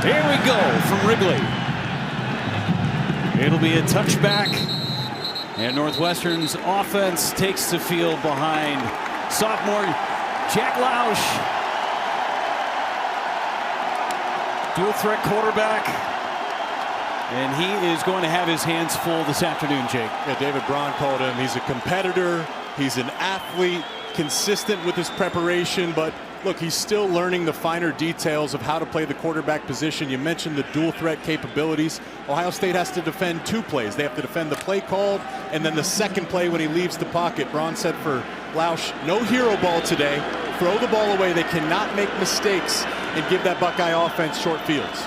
Here we go from Wrigley. It'll be a touchback. And Northwestern's offense takes the field behind sophomore Jack Lausch. Dual threat quarterback. And he is going to have his hands full this afternoon, Jake. Yeah, David Braun called him. He's a competitor. He's an athlete, consistent with his preparation. But look, he's still learning the finer details of how to play the quarterback position. You mentioned the dual threat capabilities. Ohio State has to defend two plays. They have to defend the play called and then the second play when he leaves the pocket. Braun said for Lausch, no hero ball today. Throw the ball away. They cannot make mistakes and give that Buckeye offense short fields.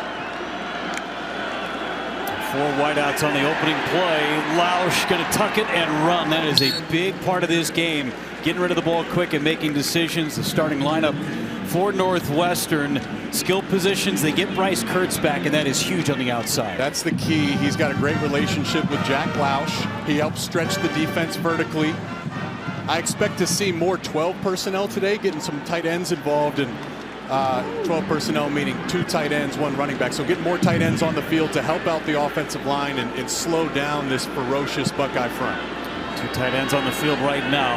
4 wideouts on the opening play. Lausch going to tuck it and run. That is a big part of this game. Getting rid of the ball quick and making decisions. The starting lineup for Northwestern. Skill positions. They get Bryce Kurtz back, and that is huge on the outside. That's the key. He's got a great relationship with Jack Lausch. He helps stretch the defense vertically. I expect to see more 12 personnel today, getting some tight ends involved. And 12 personnel meaning 2 tight ends, 1 running back. So get more tight ends on the field to help out the offensive line and slow down this ferocious Buckeye front. 2 tight ends on the field right now.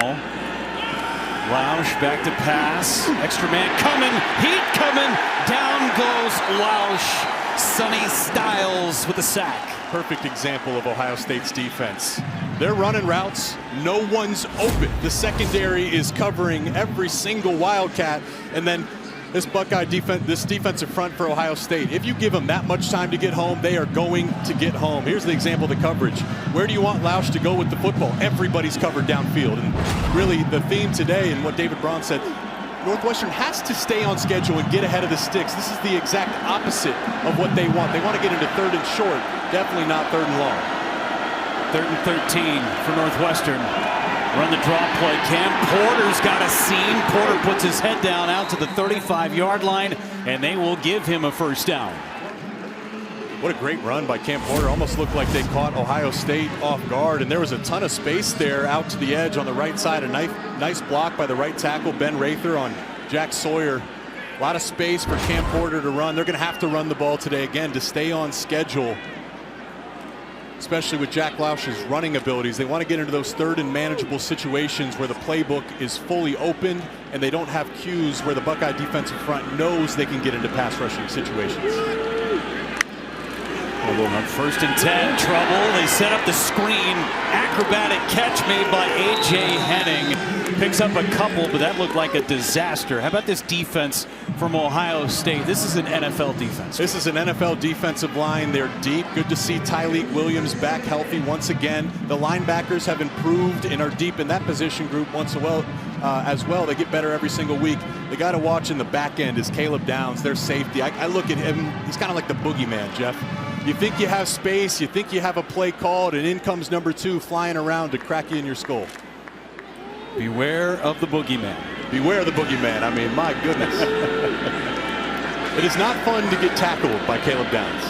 Lausch back to pass. Extra man coming. Heat coming. Down goes Lausch. Sonny Styles with the sack. Perfect example of Ohio State's defense. They're running routes. No one's open. The secondary is covering every single Wildcat. And then this Buckeye defense, this defensive front for Ohio State, if you give them that much time to get home, they are going to get home. Here's the example of the coverage. Where do you want Lausch to go with the football? Everybody's covered downfield. And really the theme today and what David Braun said, Northwestern has to stay on schedule and get ahead of the sticks. This is the exact opposite of what they want. They want to get into 3rd and short, definitely not 3rd and long. 3rd and 13 for Northwestern. Run the draw play. Cam Porter's got a seam. Porter puts his head down out to the 35-yard line, and they will give him a first down. What a great run by Cam Porter. Almost looked like they caught Ohio State off guard, and there was a ton of space there out to the edge on the right side. A nice block by the right tackle, Ben Rather, on Jack Sawyer. A lot of space for Cam Porter to run. They're going to have to run the ball today again to stay on schedule, especially with Jack Lausch's running abilities. They want to get into those 3rd and manageable situations where the playbook is fully opened and they don't have cues where the Buckeye defensive front knows they can get into pass rushing situations. On 1st and 10, trouble. They set up the screen. Acrobatic catch made by A.J. Henning. Picks up a couple, but that looked like a disaster. How about this defense from Ohio State? This is an NFL defense. This is an NFL defensive line. They're deep. Good to see Tyleik Williams back healthy once again. The linebackers have improved and are deep in that position group as well. They get better every single week. The guy to watch in the back end is Caleb Downs, their safety. I look at him, he's kind of like the boogeyman, Jeff. You think you have space, you think you have a play called, and in comes number 2 flying around to crack you in your skull. Beware of the boogeyman. Beware of the boogeyman. I mean, my goodness. It is not fun to get tackled by Caleb Downs.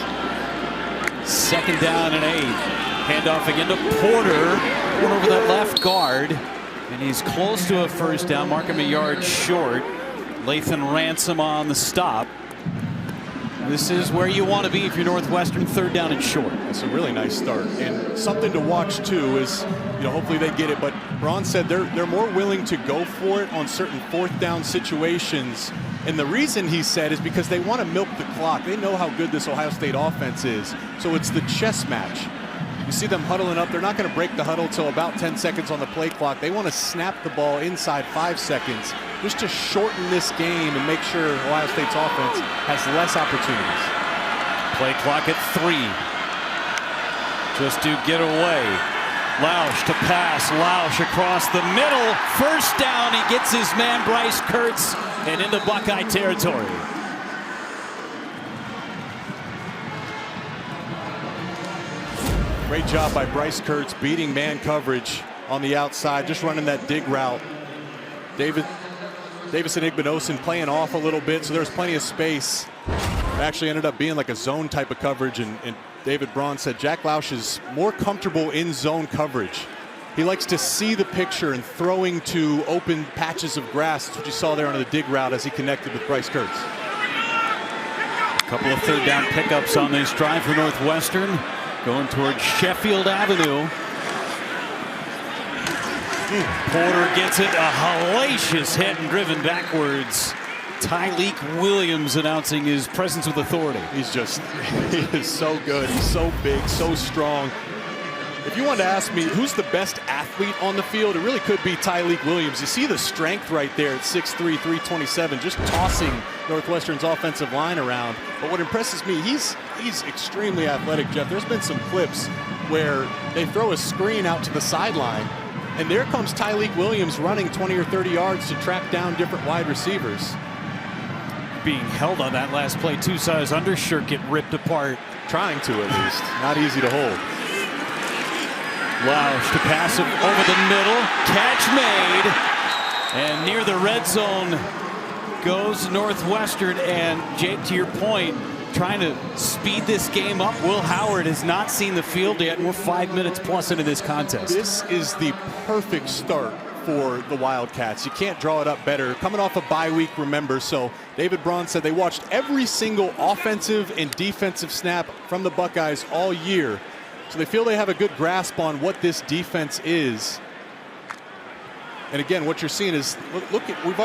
2nd down and 8. Handoff again to Porter. Going over that left guard. And he's close to a first down. Mark him a yard short. Lathan Ransom on the stop. This is where you want to be if you're Northwestern. 3rd down and short. That's a really nice start. And something to watch too is, hopefully they get it, but Braun said they're more willing to go for it on certain 4th down situations. And the reason he said is because they want to milk the clock. They know how good this Ohio State offense is. So it's the chess match. You see them huddling up. They're not going to break the huddle till about 10 seconds on the play clock. They want to snap the ball inside 5 seconds just to shorten this game and make sure Ohio State's offense has less opportunities. Play clock at 3. Just to get away. Lausch to pass. Lausch across the middle. First down. He gets his man Bryce Kurtz and into Buckeye territory. Great job by Bryce Kurtz beating man coverage on the outside, just running that dig route. Davison Igbinosun playing off a little bit, so there's plenty of space. It actually ended up being like a zone type of coverage, and David Braun said Jack Lausch is more comfortable in zone coverage. He likes to see the picture and throwing to open patches of grass. That's what you saw there on the dig route as he connected with Bryce Kurtz. Couple of third down pickups on this drive for Northwestern, going towards Sheffield Avenue. Porter gets it, a hellacious hit and driven backwards. Tyleik Williams announcing his presence with authority. He is so good. He's so big, so strong. If you wanted to ask me who's the best athlete on the field, it really could be Tyleik Williams. You see the strength right there at 6'3", 327, just tossing Northwestern's offensive line around. But what impresses me, he's extremely athletic, Jeff. There's been some clips where they throw a screen out to the sideline, and there comes Tyleik Williams running 20 or 30 yards to track down different wide receivers. Being held on that last play too, saw his undershirt get ripped apart. Trying to, at least. Not easy to hold. Lausch to pass it over the middle. Catch made. And near the red zone goes Northwestern. And Jake, to your point, trying to speed this game up. Will Howard has not seen the field yet, and we're 5 minutes plus into this contest. This is the perfect start for the Wildcats. You can't draw it up better. Coming off a bye week, remember, so David Braun said they watched every single offensive and defensive snap from the Buckeyes all year. So they feel they have a good grasp on what this defense is. And again, what you're seeing is, look at, we've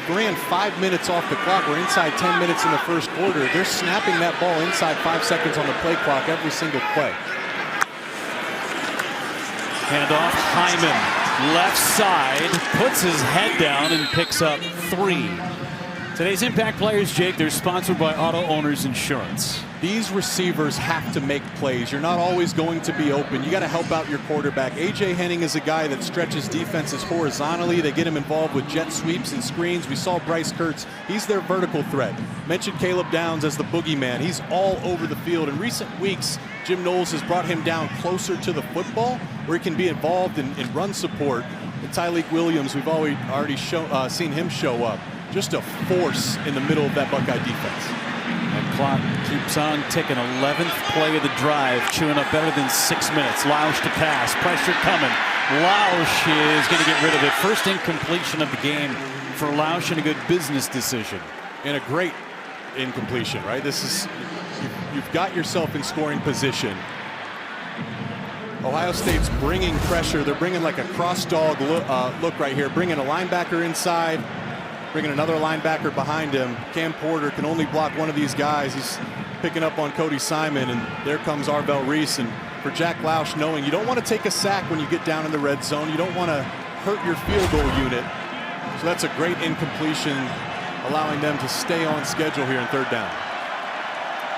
ran 5 minutes off the clock. We're inside 10 minutes in the first quarter. They're snapping that ball inside 5 seconds on the play clock every single play. Handoff, Hyman, left side, puts his head down and picks up 3. Today's Impact Players, Jake, they're sponsored by Auto Owners Insurance. These receivers have to make plays. You're not always going to be open. You got to help out your quarterback. A.J. Henning is a guy that stretches defenses horizontally. They get him involved with jet sweeps and screens. We saw Bryce Kurtz. He's their vertical threat. Mentioned Caleb Downs as the boogeyman. He's all over the field. In recent weeks, Jim Knowles has brought him down closer to the football where he can be involved in run support. And Tyleik Williams, we've already seen him show up. Just a force in the middle of that Buckeye defense. That clock keeps on ticking. 11th play of the drive, chewing up better than 6 minutes. Lausch to pass, pressure coming. Lausch is going to get rid of it. First incompletion of the game for Lausch, and a good business decision. And a great incompletion, right? This is, you've got yourself in scoring position. Ohio State's bringing pressure. They're bringing like a cross dog look right here, bringing a linebacker inside, bringing another linebacker behind him. Cam Porter can only block one of these guys. He's picking up on Cody Simon, and there comes Arvell Reese. And for Jack Lausch, knowing you don't want to take a sack when you get down in the red zone. You don't want to hurt your field goal unit. So that's a great incompletion, allowing them to stay on schedule here in third down.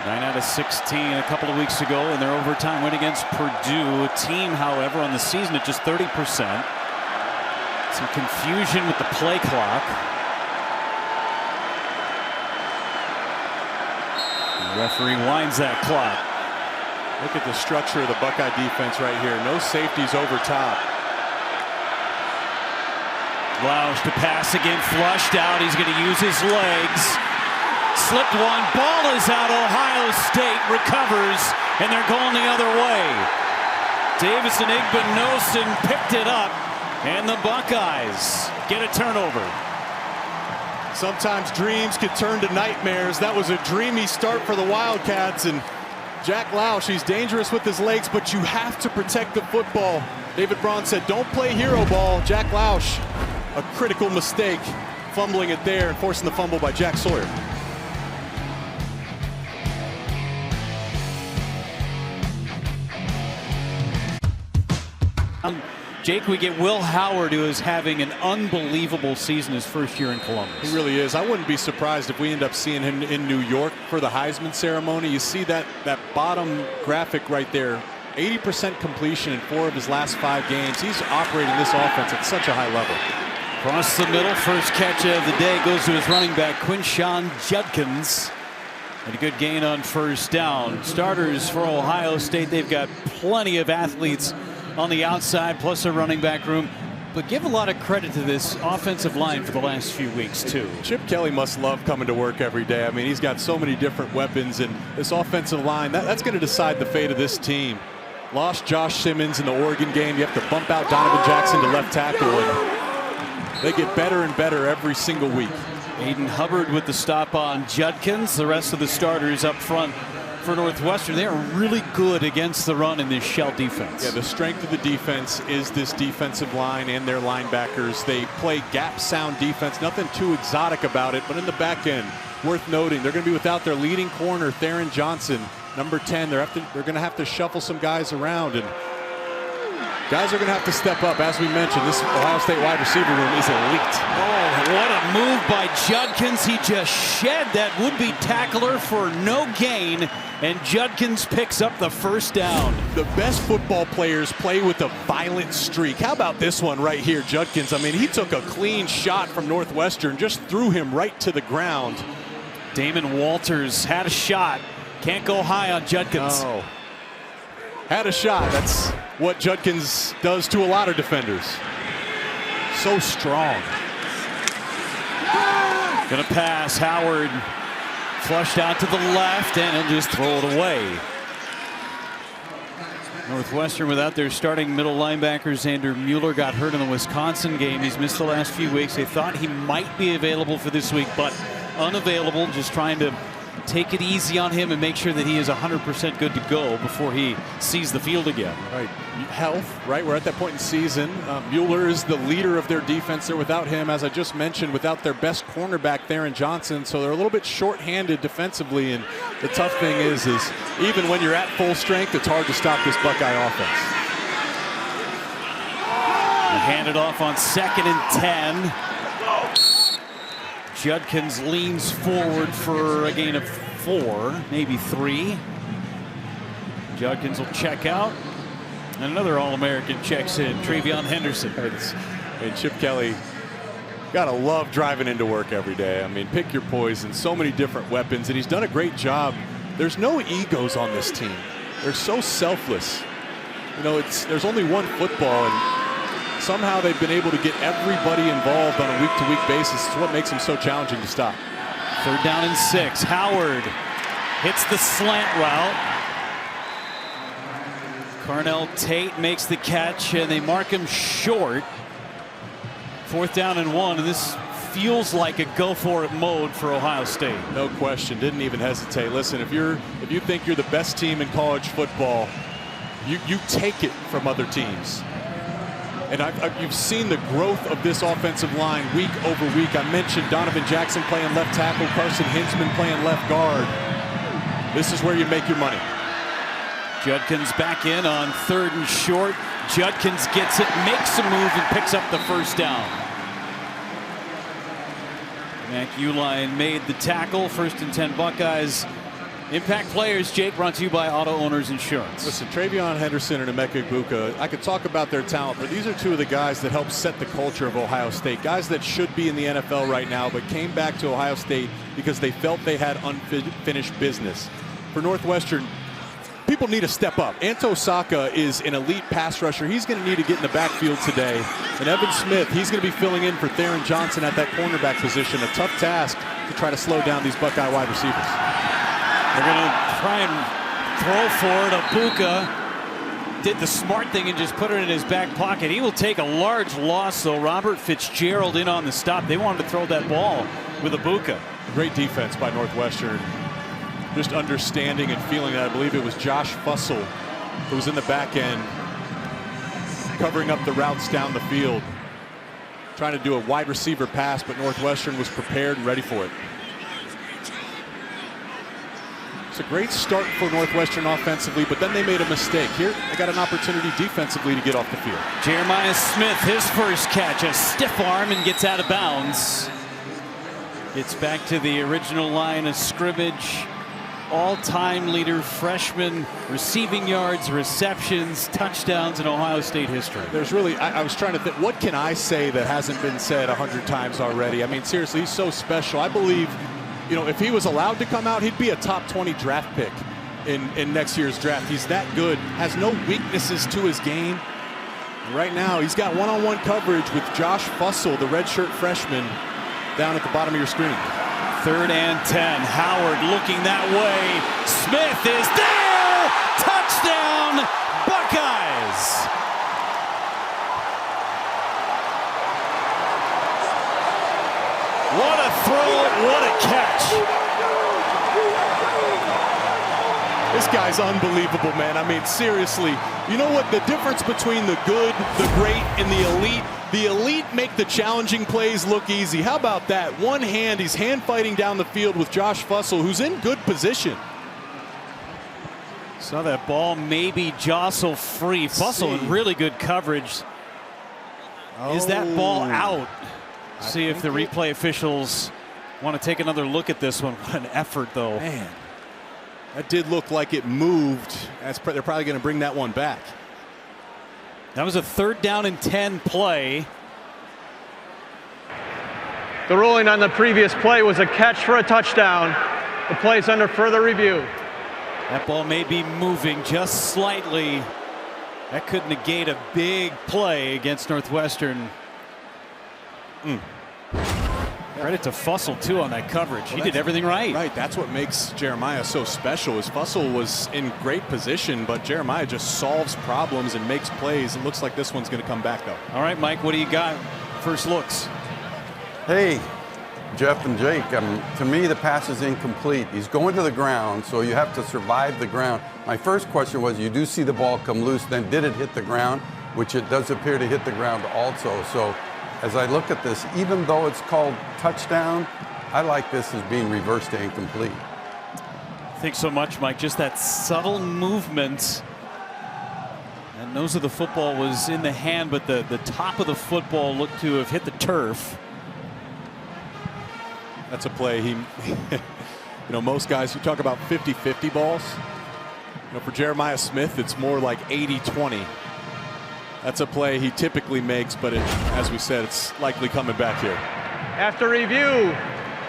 9 out of 16 a couple of weeks ago in their overtime win against Purdue. A team, however, on the season at just 30%. Some confusion with the play clock. The referee winds that clock. Look at the structure of the Buckeye defense right here. No safeties over top. Lausch to pass again, flushed out. He's going to use his legs. Slipped one. Ball is out. Ohio State recovers, and they're going the other way. Davison Igbinosun picked it up, and the Buckeyes get a turnover. Sometimes dreams could turn to nightmares. That was a dreamy start for the Wildcats, and Jack Lausch, he's dangerous with his legs, but you have to protect the football. David Braun said, don't play hero ball. Jack Lausch, a critical mistake, fumbling it there and forcing the fumble by Jack Sawyer. Jake, we get Will Howard, who is having an unbelievable season his first year in Columbus. He really is. I wouldn't be surprised if we end up seeing him in New York for the Heisman ceremony. You see that bottom graphic right there. 80% completion in 4 of his last 5 games. He's operating this offense at such a high level. Across the middle, first catch of the day goes to his running back, Quinshawn Judkins. And a good gain on first down. Starters for Ohio State, they've got plenty of athletes on the outside, plus a running back room. But give a lot of credit to this offensive line for the last few weeks, too. Chip Kelly must love coming to work every day. I mean, he's got so many different weapons, and this offensive line, that's going to decide the fate of this team. Lost Josh Simmons in the Oregon game. You have to bump out Donovan Jackson to left tackle, and they get better and better every single week. Aiden Hubbard with the stop on Judkins. The rest of the starters up front for Northwestern. They are really good against the run in this shell defense. Yeah, the strength of the defense is this defensive line and their linebackers. They play gap sound defense, nothing too exotic about it, but in the back end, worth noting, they're going to be without their leading corner, Theron Johnson, number 10. They're going to have to shuffle some guys around, and guys are going to have to step up. As we mentioned, this Ohio State wide receiver room is elite. Oh, what a move by Judkins. He just shed that would-be tackler for no gain, and Judkins picks up the first down. The best football players play with a violent streak. How about this one right here, Judkins? I mean, he took a clean shot from Northwestern, just threw him right to the ground. Damon Walters had a shot. Can't go high on Judkins. No. Had a shot. That's what Judkins does to a lot of defenders. So strong. Gonna pass. Howard flushed out to the left, and he'll just throw it away. Northwestern without their starting middle linebacker. Xander Mueller got hurt in the Wisconsin game. He's missed the last few weeks. They thought he might be available for this week, but unavailable. Just trying to take it easy on him and make sure that he is 100% good to go before he sees the field again. Right. Health, right? We're at that point in season. Mueller is the leader of their defense. They're without him, as I just mentioned, without their best cornerback, Theron Johnson. So they're a little bit short-handed defensively. And the tough thing is even when you're at full strength, it's hard to stop this Buckeye offense. Hand it off on 2nd and 10. Judkins leans forward for a gain of 4, maybe 3. Judkins will check out. And another All-American checks in, Travion Henderson. And Chip Kelly, gotta love driving into work every day. I mean, pick your poison, so many different weapons, and he's done a great job. There's no egos on this team. They're so selfless. You know, there's only one football, and somehow they've been able to get everybody involved on a week-to-week basis. It's what makes them so challenging to stop. 3rd down and 6. Howard hits the slant route. Carnell Tate makes the catch, and they mark him short. 4th down and 1, and this feels like a go-for-it mode for Ohio State. No question, didn't even hesitate. Listen, if you think you're the best team in college football, you take it from other teams. And you've seen the growth of this offensive line week over week. I mentioned Donovan Jackson playing left tackle, Carson Hinzman playing left guard. This is where you make your money. Judkins back in on 3rd and short. Judkins gets it, makes a move, and picks up the first down. Mac Uline made the tackle. 1st and 10 Buckeyes. Impact players, Jake, brought to you by Auto Owners Insurance. Listen, Travion Henderson and Emeka Egbuka, I could talk about their talent, but these are two of the guys that helped set the culture of Ohio State. Guys that should be in the NFL right now, but came back to Ohio State because they felt they had unfinished business. For Northwestern, people need to step up. Anto Saka is an elite pass rusher. He's going to need to get in the backfield today. And Evan Smith, he's going to be filling in for Theron Johnson at that cornerback position. A tough task to try to slow down these Buckeye wide receivers. They're going to try and throw for it. Egbuka did the smart thing and just put it in his back pocket. He will take a large loss, though. Robert Fitzgerald in on the stop. They wanted to throw that ball with Egbuka. Great defense by Northwestern. Just understanding and feeling that. I believe it was Josh Fussell who was in the back end, covering up the routes down the field, trying to do a wide receiver pass, but Northwestern was prepared and ready for it. It's a great start for Northwestern offensively, but then they made a mistake. Here, they got an opportunity defensively to get off the field. Jeremiah Smith, his first catch, a stiff arm, and gets out of bounds. Gets back to the original line of scrimmage. All-time leader, freshman, receiving yards, receptions, touchdowns in Ohio State history. There's really, I was trying to think, what can I say that hasn't been said 100 times already? I mean, seriously, he's so special. I believe, you know, if he was allowed to come out, he'd be a top 20 draft pick in next year's draft. He's that good, has no weaknesses to his game. Right now, he's got one-on-one coverage with Josh Fussell, the redshirt freshman, down at the bottom of your screen. 3rd and 10. Howard looking that way. Smith is there. Touchdown, Buckeyes. What a throw, what a catch. This guy's unbelievable, man. I mean, seriously, you know what? The difference between the good, the great, and the elite make the challenging plays look easy. How about that? One hand, he's hand fighting down the field with Josh Fussell, who's in good position. Saw that ball maybe jostle free. Fussell in really good coverage. Is that ball out? See if the replay officials want to take another look at this one. What an effort, though. Man, that did look like it moved. They're probably going to bring that one back. That was a 3rd down and 10 play. The ruling on the previous play was a catch for a touchdown. The play is under further review. That ball may be moving just slightly. That could negate a big play against Northwestern. Credit to Fussell, too, on that coverage. He did everything right. Right, that's what makes Jeremiah so special. Is Fussell was in great position, but Jeremiah just solves problems and makes plays. It looks like this one's going to come back, though. All right, Mike, what do you got? First looks. Hey, Jeff and Jake, to me the pass is incomplete. He's going to the ground, so you have to survive the ground. My first question was, you do see the ball come loose, then did it hit the ground? Which it does appear to hit the ground also. So as I look at this, even though it's called touchdown, I like this as being reversed to incomplete. Thanks so much, Mike. Just that subtle movement. And nose of the football was in the hand, but the top of the football looked to have hit the turf. That's a play you know, most guys, you talk about 50-50 balls. You know, for Jeremiah Smith, it's more like 80-20. That's a play he typically makes, but as we said, it's likely coming back here. After review,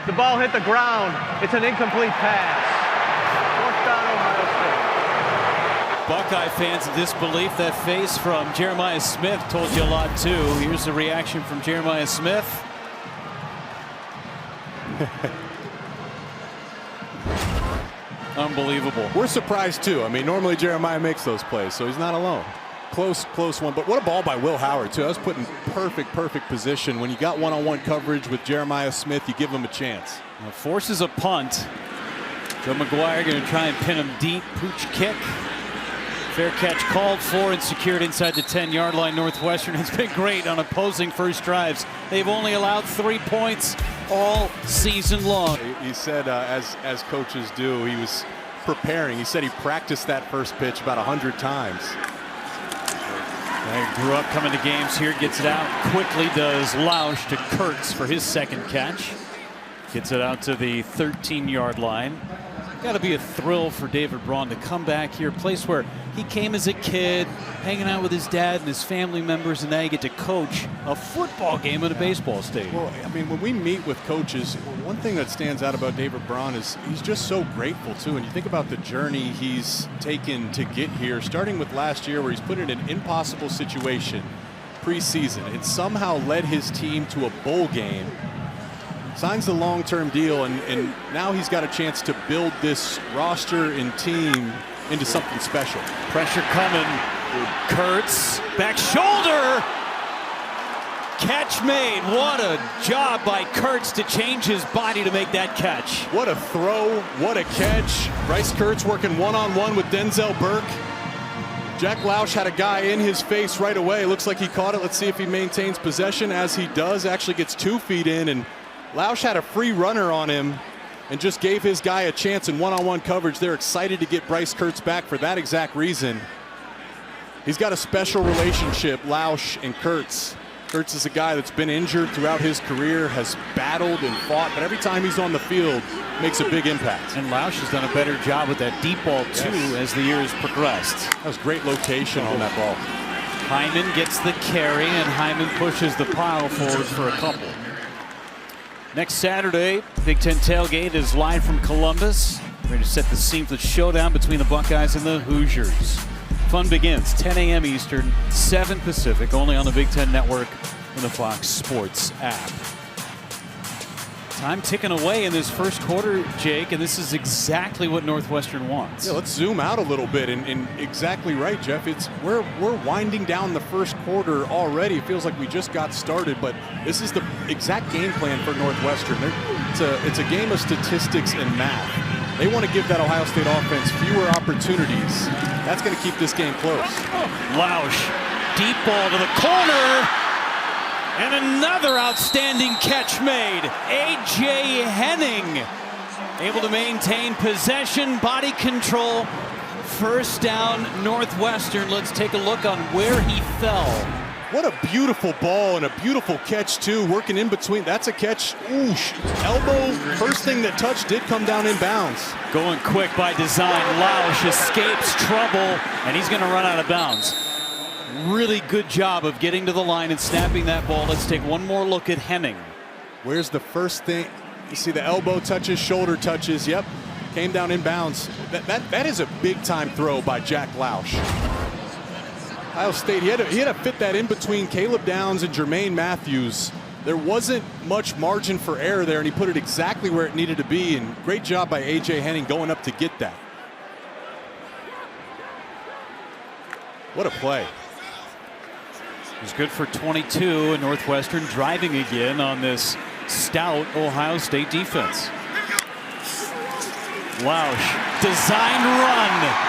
the ball hit the ground. It's an incomplete pass. 4th down, Ohio State. Buckeye fans in disbelief. That face from Jeremiah Smith told you a lot, too. Here's the reaction from Jeremiah Smith. Unbelievable. We're surprised, too. I mean, normally Jeremiah makes those plays, so he's not alone. Close one, but what a ball by Will Howard, too. That was put in perfect position. When you got one-on-one coverage with Jeremiah Smith, you give him a chance. Now forces a punt. Joe McGuire going to try and pin him deep. Pooch kick. Fair catch called for and secured inside the 10-yard line. Northwestern has been great on opposing first drives. They've only allowed 3 points all season long. He said, as coaches do, he was preparing. He said he practiced that first pitch about 100 times. He grew up coming to games here, gets it out quickly, does Lausch to Kurtz for his second catch. Gets it out to the 13-yard line. Got to be a thrill for David Braun to come back here, a place where he came as a kid, hanging out with his dad and his family members, and now you get to coach a football game at a baseball stadium. Well, I mean, when we meet with coaches, one thing that stands out about David Braun is he's just so grateful, too. And you think about the journey he's taken to get here, starting with last year where he's put in an impossible situation preseason and somehow led his team to a bowl game. Signs the long-term deal, and now he's got a chance to build this roster and team into something special. Pressure coming. Kurtz, back shoulder. Catch made. What a job by Kurtz to change his body to make that catch. What a throw. What a catch. Bryce Kurtz working one-on-one with Denzel Burke. Jack Lausch had a guy in his face right away. Looks like he caught it. Let's see if he maintains possession. As he does, actually gets 2 feet in, and Lausch had a free runner on him and just gave his guy a chance in one-on-one coverage. They're excited to get Bryce Kurtz back for that exact reason. He's got a special relationship, Lausch and Kurtz. Kurtz is a guy that's been injured throughout his career, has battled and fought, but every time he's on the field, makes a big impact. And Lausch has done a better job with that deep ball, too, as the years progressed. That was great location on that ball. Hyman gets the carry, and Hyman pushes the pile forward for a couple. Next Saturday, Big Ten Tailgate is live from Columbus. Ready to set the scene for the showdown between the Buckeyes and the Hoosiers. Fun begins 10 a.m. Eastern, 7 Pacific, only on the Big Ten Network and the Fox Sports app. Time ticking away in this first quarter, Jake, and this is exactly what Northwestern wants. Yeah, let's zoom out a little bit, and exactly right, Jeff. We're winding down the first quarter already. It feels like we just got started, but this is the exact game plan for Northwestern. It's a game of statistics and math. They want to give that Ohio State offense fewer opportunities. That's going to keep this game close. Lausch, deep ball to the corner. And another outstanding catch made. A.J. Henning able to maintain possession, body control. First down, Northwestern. Let's take a look on where he fell. What a beautiful ball and a beautiful catch, too, working in between. That's a catch. Ooh, elbow, first thing that touched did come down in bounds. Going quick by design. Lausch escapes trouble, and he's going to run out of bounds. Really good job of getting to the line and snapping that ball. Let's take one more look at Henning. Where's the first thing? You see the elbow touches, shoulder touches. Yep, came down in bounds. That is a big-time throw by Jack Lausch. Ohio State, he had to fit that in between Caleb Downs and Jermaine Matthews. There wasn't much margin for error there, and he put it exactly where it needed to be, and great job by A.J. Henning going up to get that. What a play. It was good for 22, and Northwestern driving again on this stout Ohio State defense. Lausch, design run.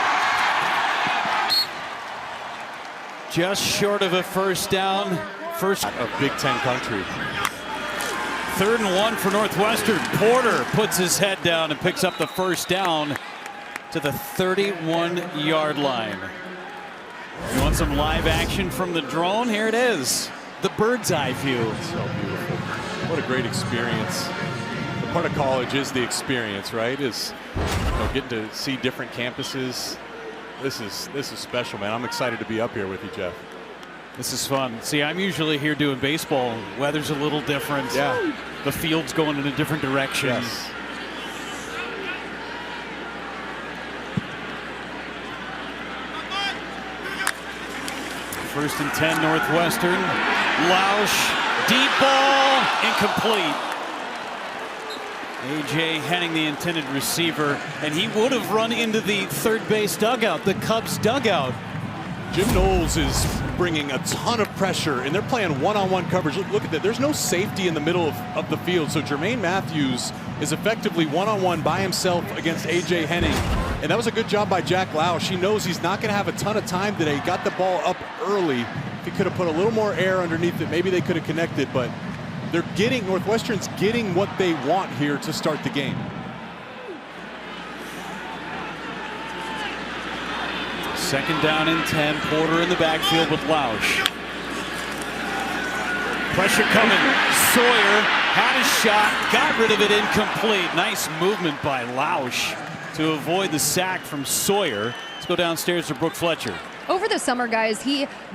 Just short of a first down. First of Big Ten country. 3rd and 1 for Northwestern. Porter puts his head down and picks up the first down to the 31-yard line. You want some live action from the drone? Here it is. The bird's eye view. So beautiful. What a great experience. The part of college is the experience, right? Is getting to see different campuses. This is special, man. I'm excited to be up here with you, Jeff. This is fun. See, I'm usually here doing baseball. Weather's a little different. Yeah. The field's going in a different direction. Yes. First and 10, Northwestern. Lausch, deep ball, incomplete. A.J. Henning, the intended receiver, and he would have run into the third base dugout, the Cubs dugout. Jim Knowles is bringing a ton of pressure, and they're playing one-on-one coverage. Look at that. There's no safety in the middle of the field, so Jermaine Matthews is effectively one-on-one by himself against A.J. Henning, and that was a good job by Jack Lausch. He knows he's not going to have a ton of time today. He got the ball up early. If he could have put a little more air underneath it, maybe they could have connected, but Northwestern's getting what they want here to start the game. Second down and 10. Porter in the backfield with Lausch. Pressure coming. Sawyer had a shot, got rid of it, incomplete. Nice movement by Lausch to avoid the sack from Sawyer. Let's go downstairs to Brooke Fletcher. Over the summer, guys,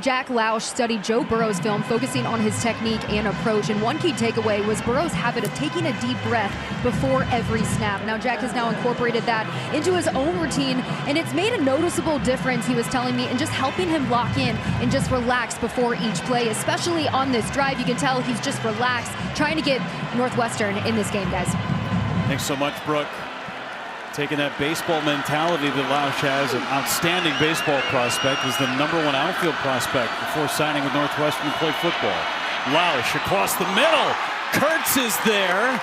Jack Lausch studied Joe Burrow's film, focusing on his technique and approach. And one key takeaway was Burrow's habit of taking a deep breath before every snap. Now, Jack has now incorporated that into his own routine, and it's made a noticeable difference, he was telling me, in just helping him lock in and just relax before each play, especially on this drive. You can tell he's just relaxed, trying to get Northwestern in this game, guys. Thanks so much, Brooke. Taking that baseball mentality that Lausch has, an outstanding baseball prospect, was the #1 outfield prospect before signing with Northwestern to play football. Lausch across the middle. Kurtz is there,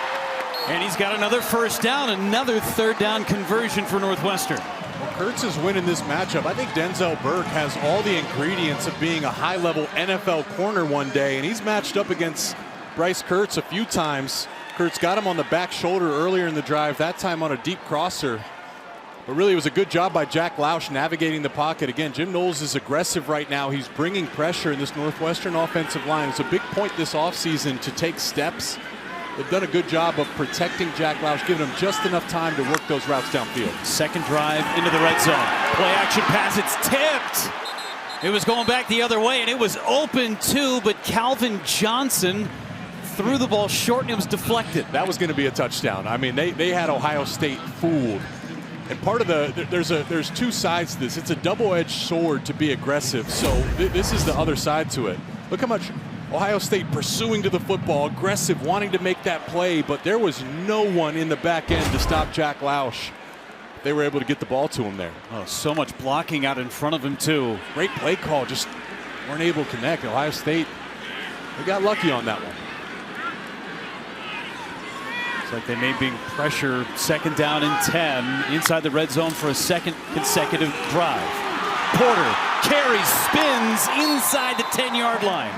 and he's got another first down, another 3rd down conversion for Northwestern. Well, Kurtz is winning this matchup. I think Denzel Burke has all the ingredients of being a high-level NFL corner one day, and he's matched up against Bryce Kurtz a few times. Kurtz got him on the back shoulder earlier in the drive, that time on a deep crosser. But really, it was a good job by Jack Lausch navigating the pocket. Again, Jim Knowles is aggressive right now. He's bringing pressure in this Northwestern offensive line. It's a big point this offseason to take steps. They've done a good job of protecting Jack Lausch, giving him just enough time to work those routes downfield. Second drive into the red zone. Play action pass, it's tipped. It was going back the other way, and it was open too, but Calvin Johnson threw the ball short, and it was deflected. That was going to be a touchdown. I mean, they had Ohio State fooled. And part of there's two sides to this. It's a double-edged sword to be aggressive. So this is the other side to it. Look how much Ohio State pursuing to the football, aggressive, wanting to make that play, but there was no one in the back end to stop Jack Lausch. They were able to get the ball to him there. Oh, so much blocking out in front of him, too. Great play call, just weren't able to connect. Ohio State, they got lucky on that one. It's like they may be pressure. 2nd down and 10 inside the red zone for a second consecutive drive. Porter carries, spins inside the 10-yard line.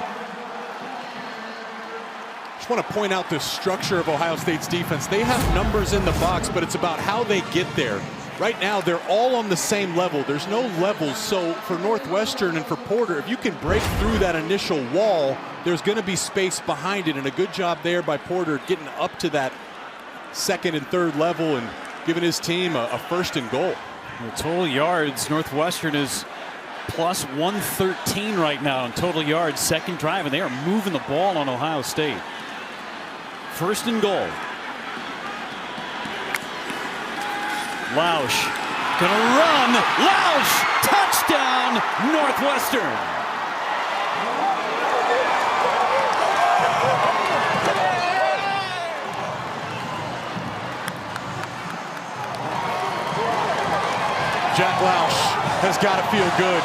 Just want to point out the structure of Ohio State's defense. They have numbers in the box, but it's about how they get there. Right now, they're all on the same level. There's no levels. So for Northwestern and for Porter, if you can break through that initial wall, there's going to be space behind it. And a good job there by Porter getting up to that 2nd and 3rd level and giving his team a 1st and goal. The total yards, Northwestern is plus 113 right now in total yards, 2nd drive, and they are moving the ball on Ohio State. 1st and goal. Lausch gonna run. Lausch, touchdown, Northwestern. Jack Lausch has got to feel good.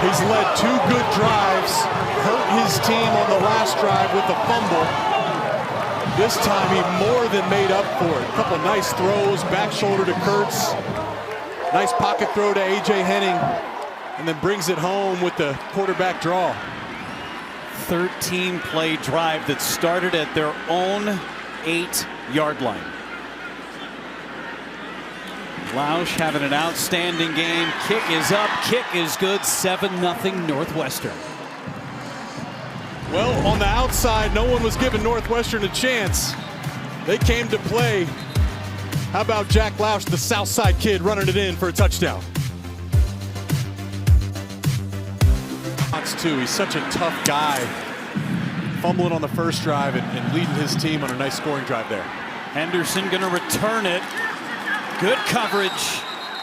He's led 2 good drives, hurt his team on the last drive with a fumble. This time he more than made up for it. A couple nice throws, back shoulder to Kurtz. Nice pocket throw to A.J. Henning, and then brings it home with the quarterback draw. 13-play drive that started at their own 8-yard line. Lausch having an outstanding game. Kick is up, kick is good. 7-0 Northwestern. Well, on the outside, no one was giving Northwestern a chance. They came to play. How about Jack Lausch, the Southside kid, running it in for a touchdown? Too. He's such a tough guy. Fumbling on the first drive and leading his team on a nice scoring drive there. Henderson going to return it. Good coverage.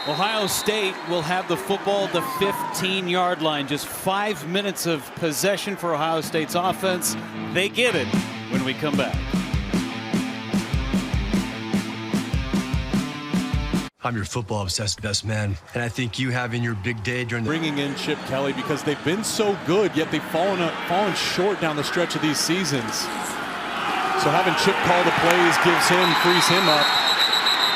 Ohio State will have the football at the 15-yard line. Just 5 minutes of possession for Ohio State's offense. They get it when we come back. I'm your football-obsessed best man, and I think you having your big day during the... Bringing in Chip Kelly because they've been so good, yet they've fallen short down the stretch of these seasons. So having Chip call the plays frees him up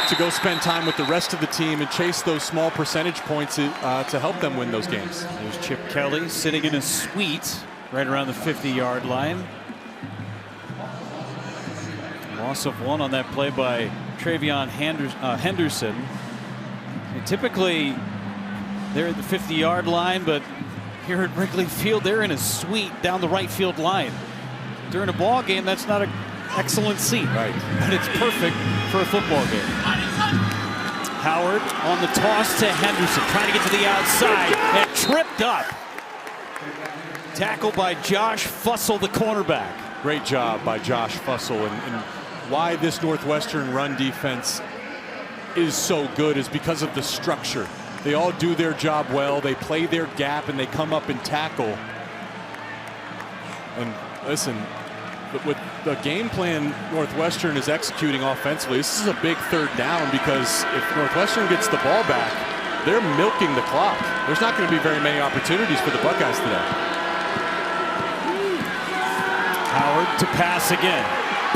to go spend time with the rest of the team and chase those small percentage points to help them win those games. There's Chip Kelly sitting in a suite right around the 50-yard line. Loss of 1 on that play by Travion Henderson. And typically they're at the 50-yard line, but here at Wrigley Field they're in a suite down the right field line. During a ball game, that's not an excellent seat, right? But it's perfect for a football game. Howard on the toss to Henderson, trying to get to the outside and tripped up. Tackle by Josh Fussell, the cornerback. Great job by Josh Fussell, and why this Northwestern run defense is so good is because of the structure. They all do their job well. They play their gap and they come up and tackle. And listen, with the game plan Northwestern is executing offensively, this is a big 3rd down because if Northwestern gets the ball back, they're milking the clock. There's not going to be very many opportunities for the Buckeyes today. Howard to pass again.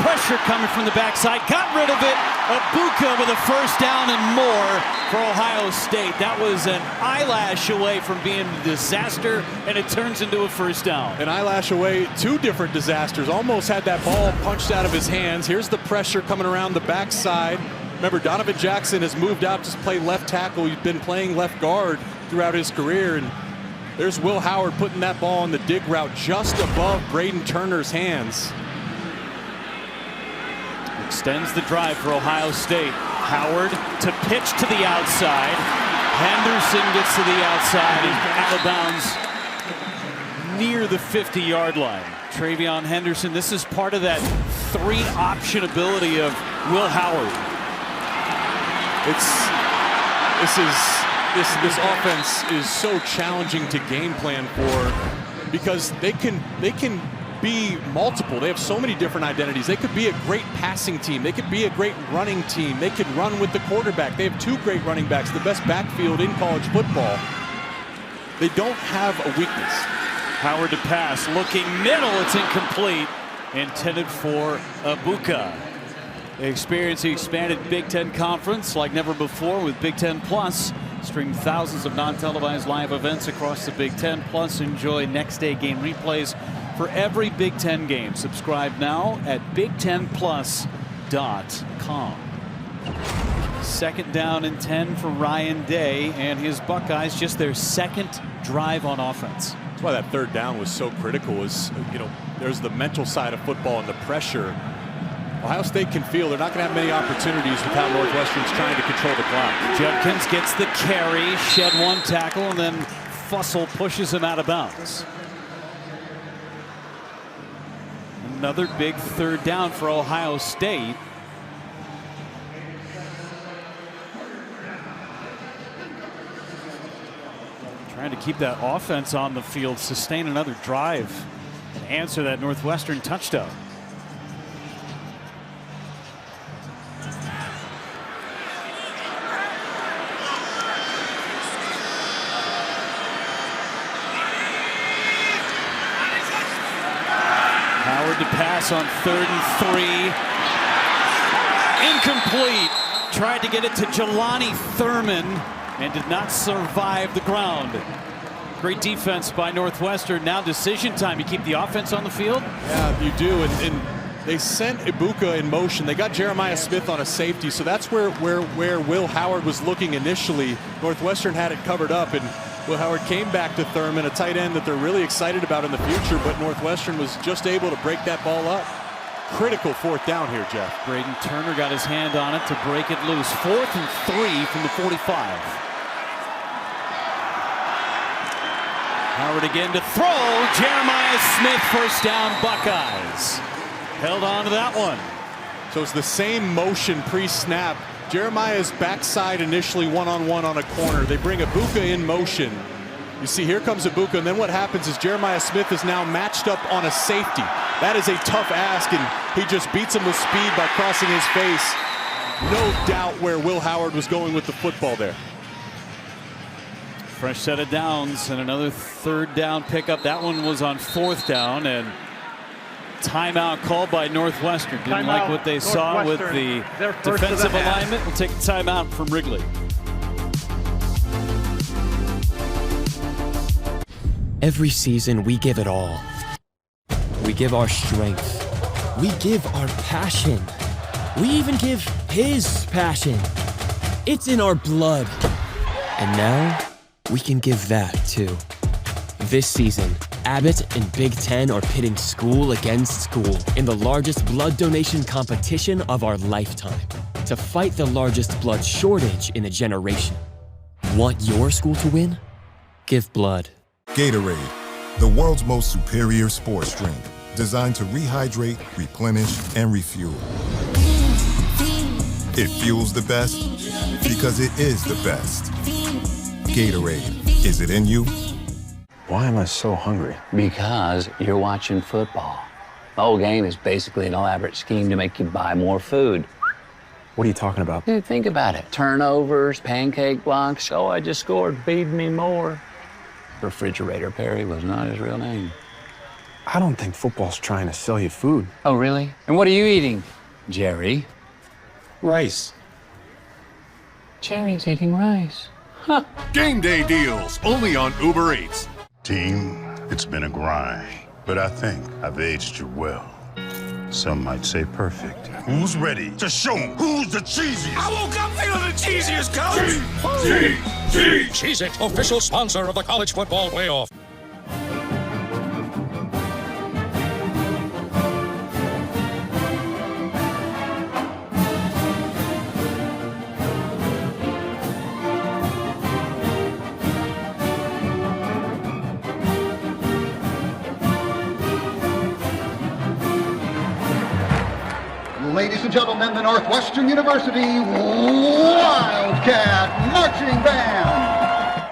Pressure coming from the backside, got rid of it. Abuka with a 1st down and more for Ohio State. That was an eyelash away from being a disaster, and it turns into a 1st down. An eyelash away, 2 different disasters. Almost had that ball punched out of his hands. Here's the pressure coming around the backside. Remember, Donovan Jackson has moved out to play left tackle. He's been playing left guard throughout his career, and there's Will Howard putting that ball on the dig route just above Braden Turner's hands. Extends the drive for Ohio State. Howard to pitch to the outside. Henderson gets to the outside and out of bounds near the 50-yard line. Travion Henderson, this is part of that 3-option ability of Will Howard. This offense is so challenging to game plan for because they can be multiple. They have so many different identities. They could be a great passing team. They could be a great running team. They could run with the quarterback. They have 2 great running backs, the best backfield in college football. They don't have a weakness. Howard to pass, looking middle, it's incomplete. Intended for Ibuka. They experience the expanded Big Ten Conference like never before with Big Ten Plus. Stream thousands of non-televised live events across the Big Ten. Plus, enjoy next-day game replays for every Big Ten game. Subscribe now at BigTenPlus.com. 2nd down and 10 for Ryan Day and his Buckeyes, just their 2nd drive on offense. That's why that 3rd down was so critical. Is, you know, there's the mental side of football and the pressure. Ohio State can feel they're not going to have many opportunities with how Northwestern's trying to control the clock. Judkins gets the carry, shed 1 tackle, and then Fussell pushes him out of bounds. Another big 3rd down for Ohio State. Trying to keep that offense on the field, sustain another drive, and answer that Northwestern touchdown. Howard to pass on 3rd and 3. Incomplete. Tried to get it to Jelani Thurman and did not survive the ground. Great defense by Northwestern. Now decision time. You keep the offense on the field? Yeah, you do. And they sent Ibuka in motion. They got Jeremiah Smith on a safety. So that's where Will Howard was looking initially. Northwestern had it covered up, and Will Howard came back to Thurman, a tight end that they're really excited about in the future, but Northwestern was just able to break that ball up. Critical 4th down here, Jeff. Braden Turner got his hand on it to break it loose. 4th and 3 from the 45. Howard again to throw. Jeremiah Smith, 1st down, Buckeyes. Held on to that one. So it's the same motion pre-snap. Jeremiah's backside initially one-on-one on a corner. They bring Ibuka in motion. You see, here comes Ibuka, and then what happens is Jeremiah Smith is now matched up on a safety. That is a tough ask, and he just beats him with speed by crossing his face. No doubt where Will Howard was going with the football there. Fresh set of downs and another 3rd down pickup. That one was on 4th down, and timeout called by Northwestern. Didn't like what they saw with the defensive alignment. We'll take a timeout from Wrigley. Every season, we give it all. We give our strength. We give our passion. We even give his passion. It's in our blood. And now, we can give that too. This season, Abbott and Big Ten are pitting school against school in the largest blood donation competition of our lifetime to fight the largest blood shortage in a generation. Want your school to win? Give blood. Gatorade, the world's most superior sports drink, designed to rehydrate, replenish, and refuel. It fuels the best because it is the best. Gatorade, is it in you? Why am I so hungry? Because you're watching football. The whole game is basically an elaborate scheme to make you buy more food. What are you talking about? Dude, think about it. Turnovers, pancake blocks. Oh, I just scored. Feed me more. Refrigerator Perry was not his real name. I don't think football's trying to sell you food. Oh, really? And what are you eating, Jerry? Rice. Jerry's eating rice. Huh. Game day deals, only on Uber Eats. Team, it's been a grind, but I think I've aged you well. Some might say perfect. Who's ready to show 'em who's the cheesiest? I woke up feeling the cheesiest, coach! Cheez-It, official sponsor of the college football playoff. Ladies and gentlemen, the Northwestern University Wildcat Marching Band.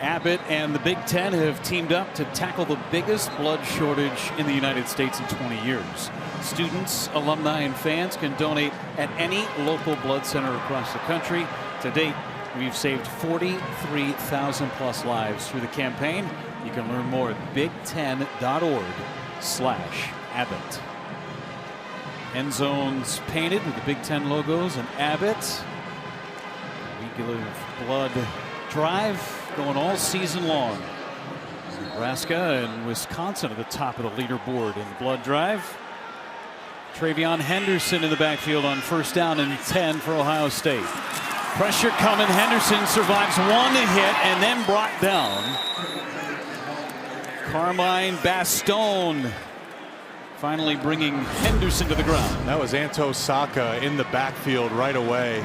Abbott and the Big Ten have teamed up to tackle the biggest blood shortage in the United States in 20 years. Students, alumni, and fans can donate at any local blood center across the country. To date, we've saved 43,000 plus lives through the campaign. You can learn more at big10.org/Abbott. End zones painted with the Big Ten logos and Abbott. Week of blood drive going all season long. Nebraska and Wisconsin at the top of the leaderboard in the blood drive. Travion Henderson in the backfield on first down and 10 for Ohio State. Pressure coming. Henderson survives one hit and then brought down. Carmine Bastone finally bringing Henderson to the ground. That was Anto Saka in the backfield right away.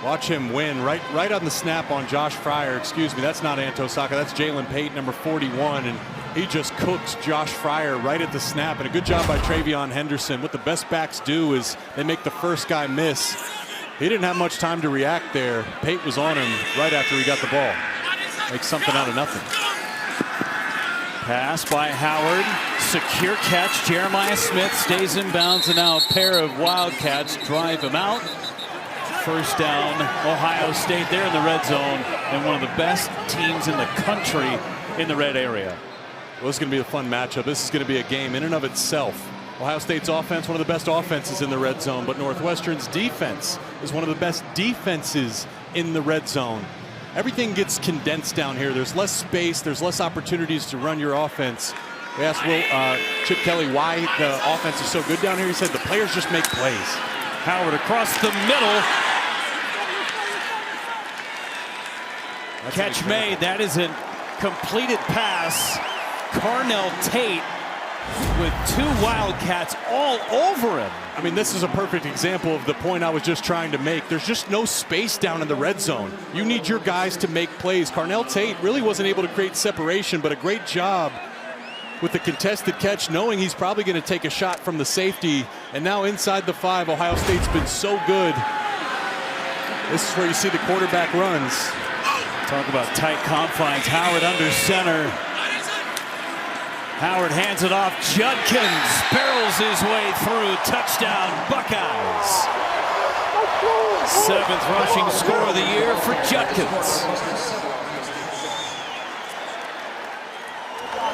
Watch him win right on the snap on Josh Fryer. Excuse me, that's not Anto Saka, that's Jalen Payton, number 41, and he just cooks Josh Fryer right at the snap. And a good job by Travion Henderson. What the best backs do is they make the first guy miss. He didn't have much time to react there. Pate was on him right after he got the ball. Makes something out of nothing. Pass by Howard. Secure catch. Jeremiah Smith stays in bounds, and now a pair of Wildcats drive him out. First down, Ohio State there in the red zone, and one of the best teams in the country in the red area. Well, this is going to be a fun matchup. This is going to be a game in and of itself. Ohio State's offense, one of the best offenses in the red zone, but Northwestern's defense is one of the best defenses in the red zone. Everything gets condensed down here. There's less space. There's less opportunities to run your offense. We asked Chip Kelly why the offense is so good down here. He said the players just make plays. Howard across the middle. Catch made. That is a completed pass. Carnell Tate with two Wildcats all over him. I mean, this is a perfect example of the point I was just trying to make. There's just no space down in the red zone. You need your guys to make plays. Carnell Tate really wasn't able to create separation, but a great job with the contested catch, knowing he's probably going to take a shot from the safety. And now inside the 5, Ohio State's been so good. This is where you see the quarterback runs. Talk about tight confines. Howard under center. Howard hands it off. Judkins barrels his way through. Touchdown, Buckeyes. 7th rushing score of the year for Judkins.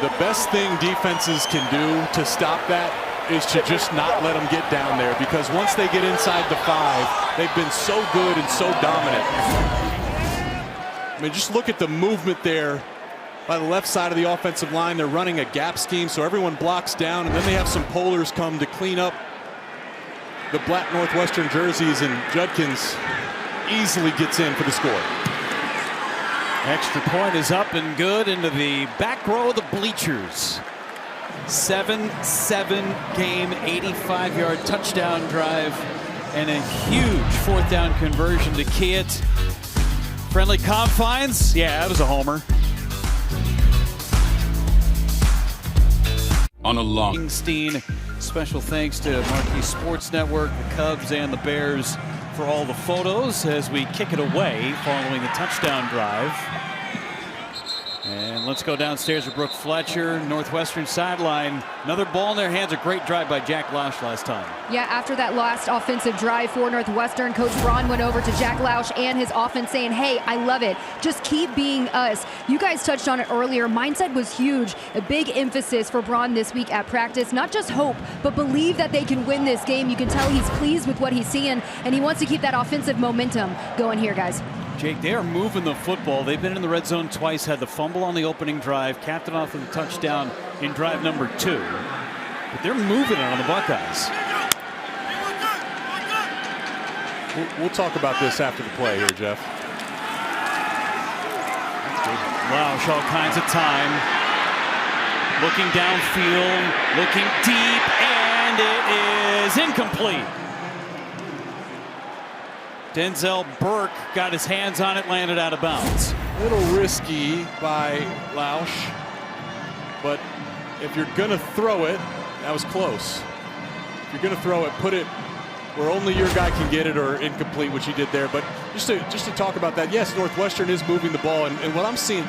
The best thing defenses can do to stop that is to just not let them get down there, because once they get inside the 5, they've been so good and so dominant. I mean, just look at the movement there by the left side of the offensive line. They're running a gap scheme, so everyone blocks down, and then they have some polars come to clean up the black Northwestern jerseys, and Judkins easily gets in for the score. Extra point is up and good into the back row of the bleachers. 7-7 game, 85-yard touchdown drive, and a huge 4th down conversion to key it. Friendly confines. Yeah, that was a homer. On a long. Kingstein, special thanks to Marquee Sports Network, the Cubs, and the Bears for all the photos as we kick it away following the touchdown drive. And let's go downstairs with Brooke Fletcher, Northwestern sideline. Another ball in their hands. A great drive by Jack Lausch last time. Yeah, after that last offensive drive for Northwestern, Coach Braun went over to Jack Lausch and his offense saying, hey, I love it. Just keep being us. You guys touched on it earlier. Mindset was huge. A big emphasis for Braun this week at practice. Not just hope, but believe that they can win this game. You can tell he's pleased with what he's seeing, and he wants to keep that offensive momentum going here, guys. Jake, they are moving the football. They've been in the red zone twice, had the fumble on the opening drive, capped it off with a touchdown in drive number 2. But they're moving it on the Buckeyes. We'll talk about this after the play here, Jeff. Lausch, all kinds of time. Looking downfield, looking deep, and it is incomplete. Denzel Burke got his hands on it, landed out of bounds. A little risky by Lausch, but if you're going to throw it, that was close. If you're going to throw it, put it where only your guy can get it or incomplete, which he did there. But just to talk about that, yes, Northwestern is moving the ball. And what I'm seeing,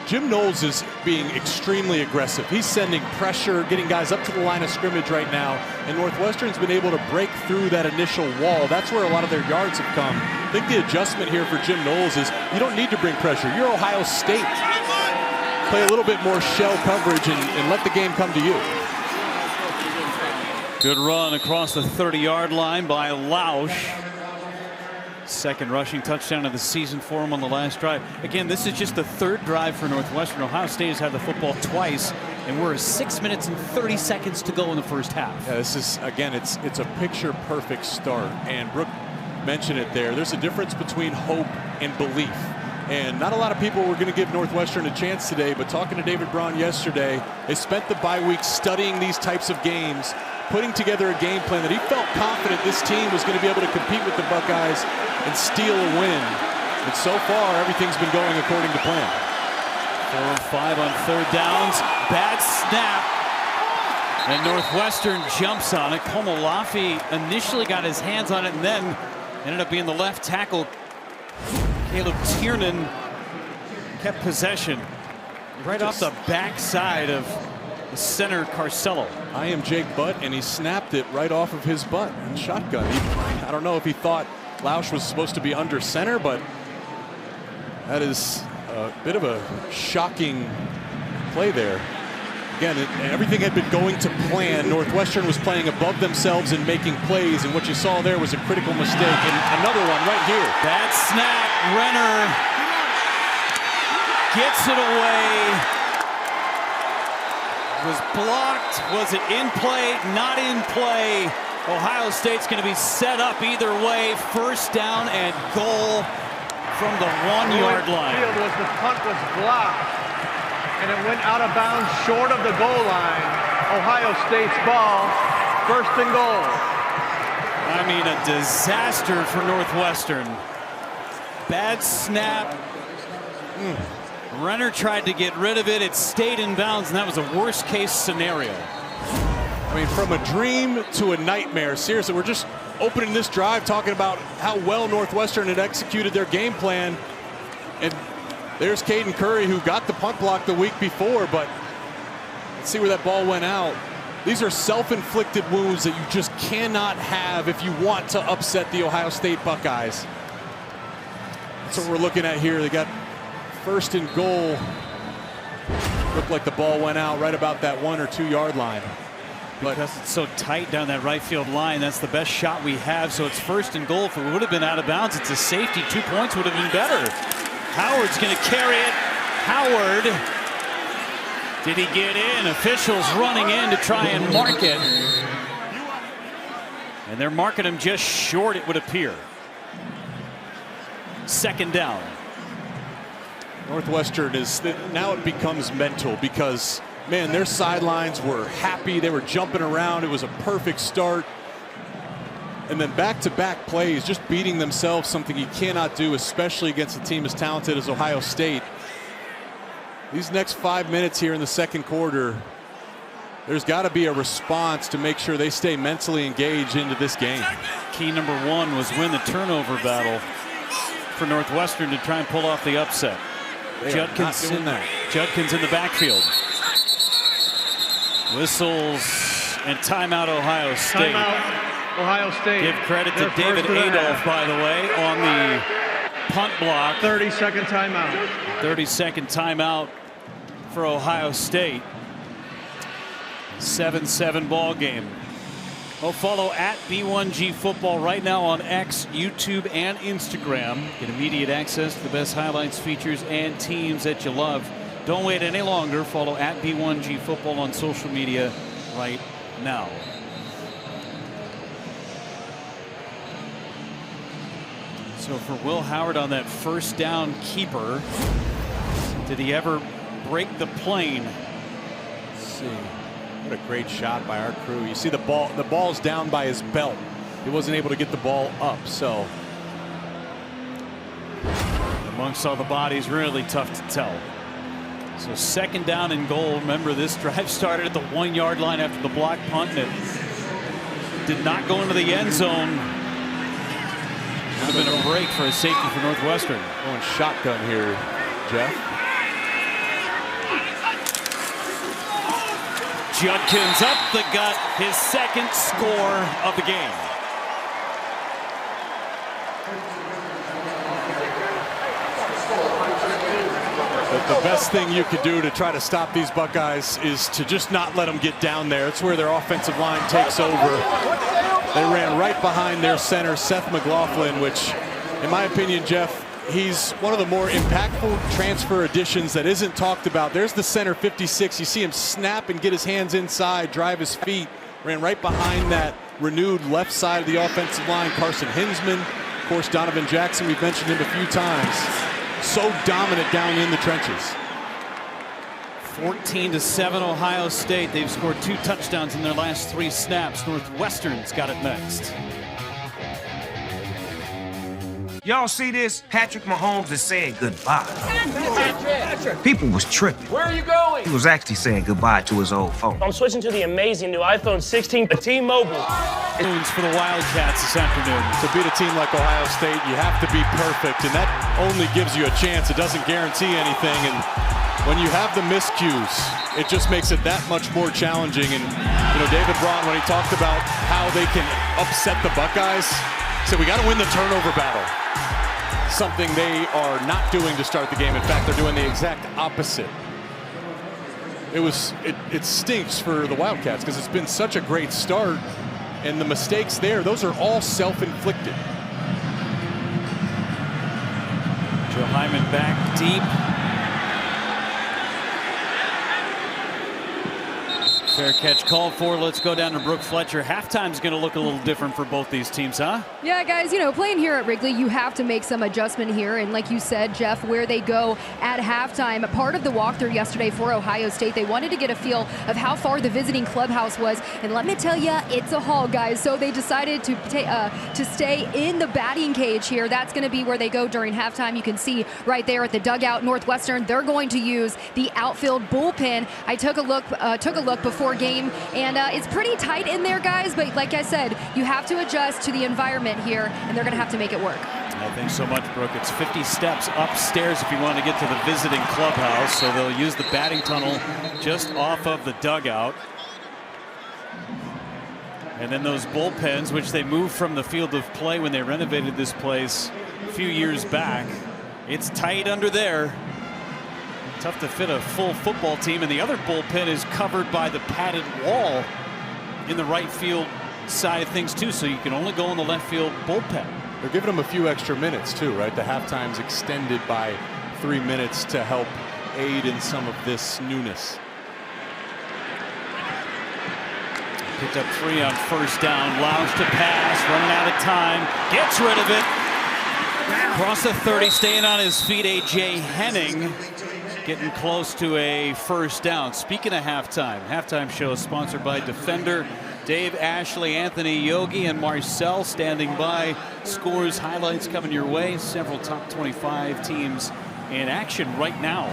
Jim Knowles is being extremely aggressive. He's sending pressure, getting guys up to the line of scrimmage right now. And Northwestern's been able to break through that initial wall. That's where a lot of their yards have come. I think the adjustment here for Jim Knowles is you don't need to bring pressure. You're Ohio State. Play a little bit more shell coverage and let the game come to you. Good run across the 30-yard line by Lausch. Second rushing touchdown of the season for him on the last drive. Again, this is just the third drive for Northwestern. Ohio State has had the football twice, and we're 6 minutes and 30 seconds to go in the first half. Yeah, this is, again, it's a picture-perfect start. And Brooke mentioned it there. There's a difference between hope and belief. And not a lot of people were going to give Northwestern a chance today, but talking to David Braun yesterday, they spent the bye week studying these types of games, putting together a game plan that he felt confident this team was going to be able to compete with the Buckeyes and steal a win. And so far, everything's been going according to plan. 4 or 5 on third downs. Bad snap. And Northwestern jumps on it. Komolafi initially got his hands on it and then ended up being the left tackle. Caleb Tiernan kept possession right off the backside of the center Carcello. I am Jake Butt, and he snapped it right off of his butt and shotgun. I don't know if he thought Lausch was supposed to be under center, but that is a bit of a shocking play there. Again, everything had been going to plan. Northwestern was playing above themselves and making plays, and what you saw there was a critical mistake. And another one right here. Bad snap. Renner gets it away. Was blocked. Was it in play? Not in play. Ohio State's going to be set up either way. First down and goal from the 1-yard line. The punt was blocked, and it went out of bounds short of the goal line. Ohio State's ball, first and goal. I mean, a disaster for Northwestern. Bad snap. Renner tried to get rid of it. It stayed in bounds, and that was a worst-case scenario. I mean, from a dream to a nightmare. Seriously, we're just opening this drive talking about how well Northwestern had executed their game plan. And there's Caden Curry, who got the punt block the week before, but let's see where that ball went out. These are self-inflicted wounds that you just cannot have if you want to upset the Ohio State Buckeyes. That's what we're looking at here. They got first and goal. Looked like the ball went out right about that 1 or 2 yard line. Because it's so tight down that right field line, that's the best shot we have. So it's first and goal. If it would have been out of bounds, it's a safety. 2 points would have been better. Howard's going to carry it. Howard. Did he get in? Officials running in to try and mark it. And they're marking him just short, it would appear. Second down. Northwestern is, now it becomes mental because, man, their sidelines were happy. They were jumping around. It was a perfect start. And then back-to-back plays, just beating themselves, something you cannot do, especially against a team as talented as Ohio State. These next 5 minutes here in the second quarter, there's got to be a response to make sure they stay mentally engaged into this game. Key number 1 was win the turnover battle for Northwestern to try and pull off the upset. Judkins in there. Judkins in the backfield. Whistles and timeout Ohio State. Timeout Ohio State. Give credit to David Adolph, by the way, on the punt block. 30-second timeout. 30-second timeout for Ohio State. 7-7 ball game. Well, follow at B1G Football right now on X, YouTube, and Instagram. Get immediate access to the best highlights, features, and teams that you love. Don't wait any longer. Follow at B1G Football on social media right now. So for Will Howard on that first down keeper, did he ever break the plane? Let's see. What a great shot by our crew. You see the ball's down by his belt. He wasn't able to get the ball up, so. Amongst all the bodies, really tough to tell. So second down and goal. Remember, this drive started at the 1 yard line after the block punt. And did not go into the end zone. Would have been a break for a safety for Northwestern. Going shotgun here, Jeff. Judkins up the gut, his second score of the game. The best thing you could do to try to stop these Buckeyes is to just not let them get down there. It's where their offensive line takes over. They ran right behind their center, Seth McLaughlin, which, in my opinion, Jeff, he's one of the more impactful transfer additions that isn't talked about. There's the center, 56. You see him snap and get his hands inside, drive his feet. Ran right behind that renewed left side of the offensive line, Carson Hinsman. Of course, Donovan Jackson, we've mentioned him a few times. So dominant down in the trenches. 14-7 Ohio State. They've scored 2 touchdowns in their last 3 snaps. Northwestern's got it next. Y'all see this? Patrick Mahomes is saying goodbye. People was tripping. Where are you going? He was actually saying goodbye to his old phone. I'm switching to the amazing new iPhone 16 T-Mobile. For the Wildcats this afternoon. To beat a team like Ohio State, you have to be perfect, and that only gives you a chance. It doesn't guarantee anything, and when you have the miscues, it just makes it that much more challenging. And you know, David Braun, when he talked about how they can upset the Buckeyes, said we got to win the turnover battle. Something they are not doing to start the game. In fact, they're doing the exact opposite. It stinks for the Wildcats because it's been such a great start, and the mistakes there, those are all self-inflicted. Joe Hyman back deep. Fair catch called for. Let's go down to Brooke Fletcher. Halftime's going to look a little different for both these teams, huh? Yeah, guys, you know, playing here at Wrigley, you have to make some adjustment here. And like you said, Jeff, where they go at halftime, part of the walkthrough yesterday for Ohio State, they wanted to get a feel of how far the visiting clubhouse was. And let me tell you, it's a haul, guys. So they decided to stay in the batting cage here. That's going to be where they go during halftime. You can see right there at the dugout, Northwestern, they're going to use the outfield bullpen. I took a look before game, and it's pretty tight in there, guys, but like I said, you have to adjust to the environment here, and they're gonna have to make it work. Thanks so much, Brooke. It's 50 steps upstairs if you want to get to the visiting clubhouse, so they'll use the batting tunnel just off of the dugout. And then those bullpens, which they moved from the field of play when they renovated this place a few years back. It's tight under there. Tough to fit a full football team, and the other bullpen is covered by the padded wall in the right field side of things too, so you can only go in the left field bullpen. They're giving them a few extra minutes too, right? The halftime's extended by 3 minutes to help aid in some of this newness. Picked up 3 on first down. Lausch to pass, running out of time, gets rid of it. Across the 30, staying on his feet, A.J. Henning. Getting close to a first down. Speaking of halftime show is sponsored by Defender. Dave, Ashley, Anthony, Yogi, and Marcel standing by. Scores, highlights coming your way. Several top 25 teams in action right now.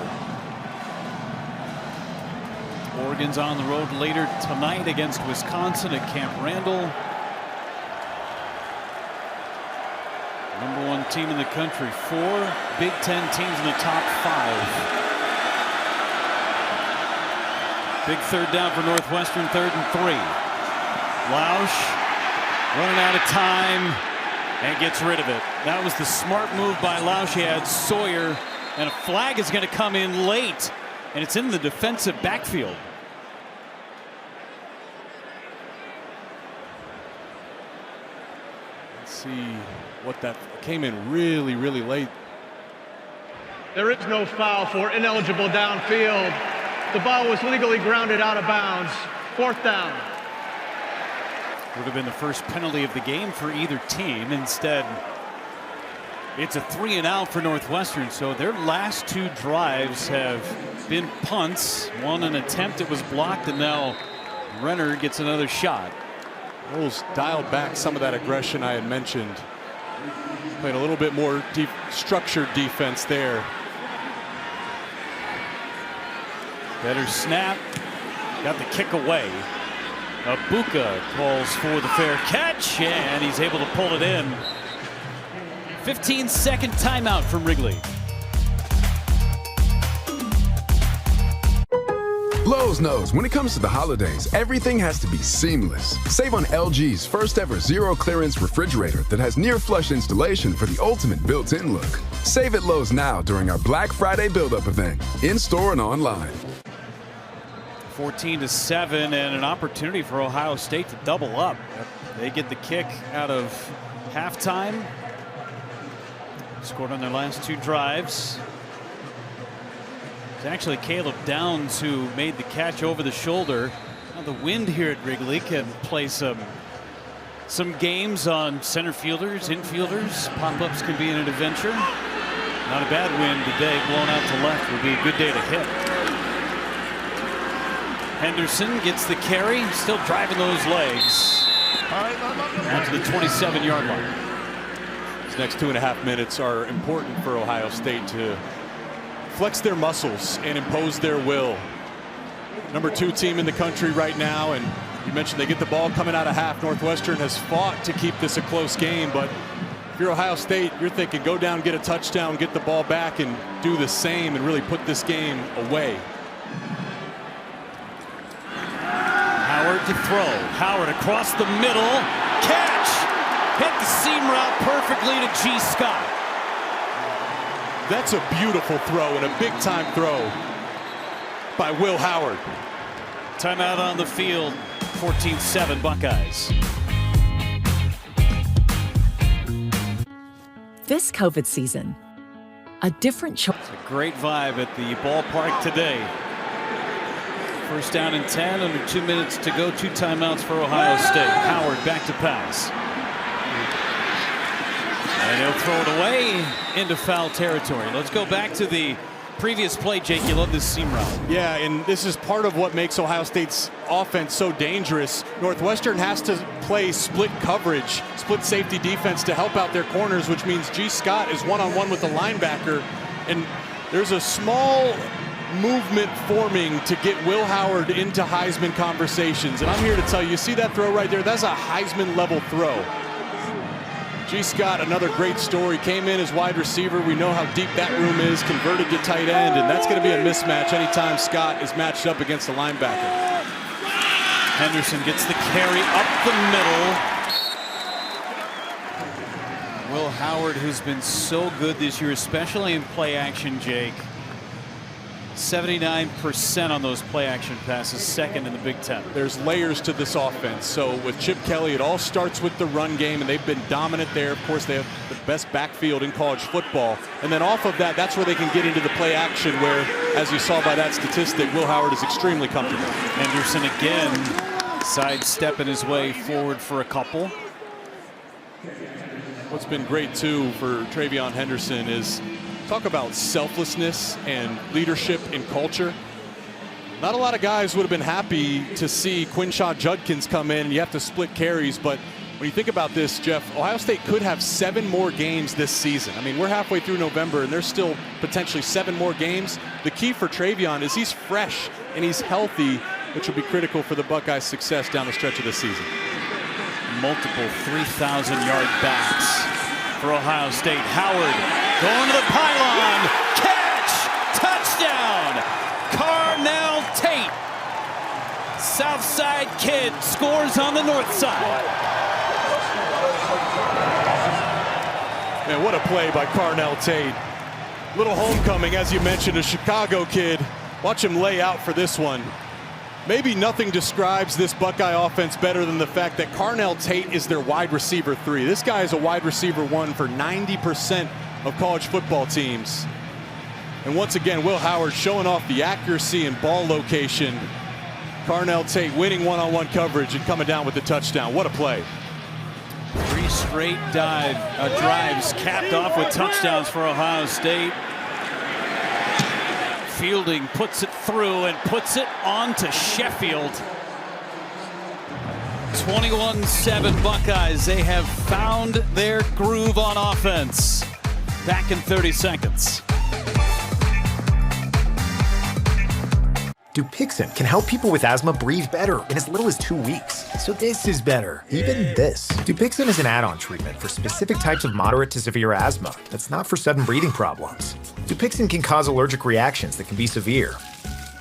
Oregon's on the road later tonight against Wisconsin at Camp Randall. #1 team in the country. 4 Big Ten teams in the top 5. Big third down for Northwestern, 3rd and 3. Lausch running out of time and gets rid of it. That was the smart move by Lausch. He had Sawyer, and a flag is going to come in late, and it's in the defensive backfield. Let's see what that came in really, really late. There is no foul for ineligible downfield. The ball was legally grounded out of bounds. 4th down. Would have been the first penalty of the game for either team. Instead, it's a 3 and out for Northwestern. So their last 2 drives have been punts. One an attempt, it was blocked, and now Renner gets another shot. Those dialed back some of that aggression I had mentioned. Played a little bit more deep structured defense there. Better snap. Got the kick away. Abuka calls for the fair catch, and he's able to pull it in. 15-second timeout from Wrigley. Lowe's knows when it comes to the holidays, everything has to be seamless. Save on LG's first ever zero clearance refrigerator that has near flush installation for the ultimate built-in look. Save at Lowe's now during our Black Friday build-up event, in-store and online. 14-7, and an opportunity for Ohio State to double up. They get the kick out of halftime. Scored on their last 2 drives. It's actually Caleb Downs who made the catch over the shoulder. Now the wind here at Wrigley can play some games on center fielders, infielders. Pop-ups can be an adventure. Not a bad wind today. Blown out to left would be a good day to hit. Henderson gets the carry, still driving those legs. Out to the 27-yard line. These next 2.5 minutes are important for Ohio State to flex their muscles and impose their will. Number 2 team in the country right now, and you mentioned they get the ball coming out of half. Northwestern has fought to keep this a close game, but if you're Ohio State, you're thinking go down, get a touchdown, get the ball back, and do the same and really put this game away. Howard to throw. Howard across the middle. Catch! Hit the seam route perfectly to G. Scott. That's a beautiful throw and a big-time throw by Will Howard. Timeout on the field. 14-7 Buckeyes. This COVID season, a different choice. It's a great vibe at the ballpark today. First down and 10, under 2 minutes to go. 2 timeouts for Ohio State. Howard back to pass. And he'll throw it away into foul territory. Let's go back to the previous play, Jake. You love this seam route. Yeah, and this is part of what makes Ohio State's offense so dangerous. Northwestern has to play split coverage, split safety defense to help out their corners, which means G. Scott is one-on-one with the linebacker. And there's a small movement forming to get Will Howard into Heisman conversations. And I'm here to tell you, see that throw right there? That's a Heisman level throw. G. Scott, another great story, came in as wide receiver. We know how deep that room is, converted to tight end, and that's going to be a mismatch anytime Scott is matched up against a linebacker. Henderson gets the carry up the middle. Will Howard, who's been so good this year, especially in play action, Jake. 79% on those play action passes, second in the Big Ten. There's layers to this offense. So with Chip Kelly, it all starts with the run game, and they've been dominant there. Of course, they have the best backfield in college football. And then off of that, that's where they can get into the play action where, as you saw by that statistic, Will Howard is extremely comfortable. Henderson again sidestepping his way forward for a couple. What's been great, too, for Travion Henderson is talk about selflessness and leadership and culture. Not a lot of guys would have been happy to see Quinshaw Judkins come in and you have to split carries, but when you think about this, Jeff, Ohio State could have 7 more games this season. I mean, we're halfway through November and there's still potentially 7 more games. The key for Travion is he's fresh and he's healthy, which will be critical for the Buckeyes' success down the stretch of the season. Multiple 3,000-yard backs for Ohio State. Howard going to the pylon, catch, touchdown, Carnell Tate. Southside kid scores on the north side. Man, what a play by Carnell Tate. Little homecoming, as you mentioned, a Chicago kid. Watch him lay out for this one. Maybe nothing describes this Buckeye offense better than the fact that Carnell Tate is their wide receiver 3. This guy is a wide receiver 1 for 90% of college football teams. And once again, Will Howard showing off the accuracy and ball location. Carnell Tate winning one-on-one coverage and coming down with the touchdown. What a play. 3 straight drives capped off with touchdowns for Ohio State. Fielding puts it through and puts it on to Sheffield. 21-7 Buckeyes. They have found their groove on offense. Back in 30 seconds. Dupixent can help people with asthma breathe better in as little as 2 weeks. So this is better, even this. Dupixent is an add-on treatment for specific types of moderate to severe asthma that's not for sudden breathing problems. Dupixent can cause allergic reactions that can be severe.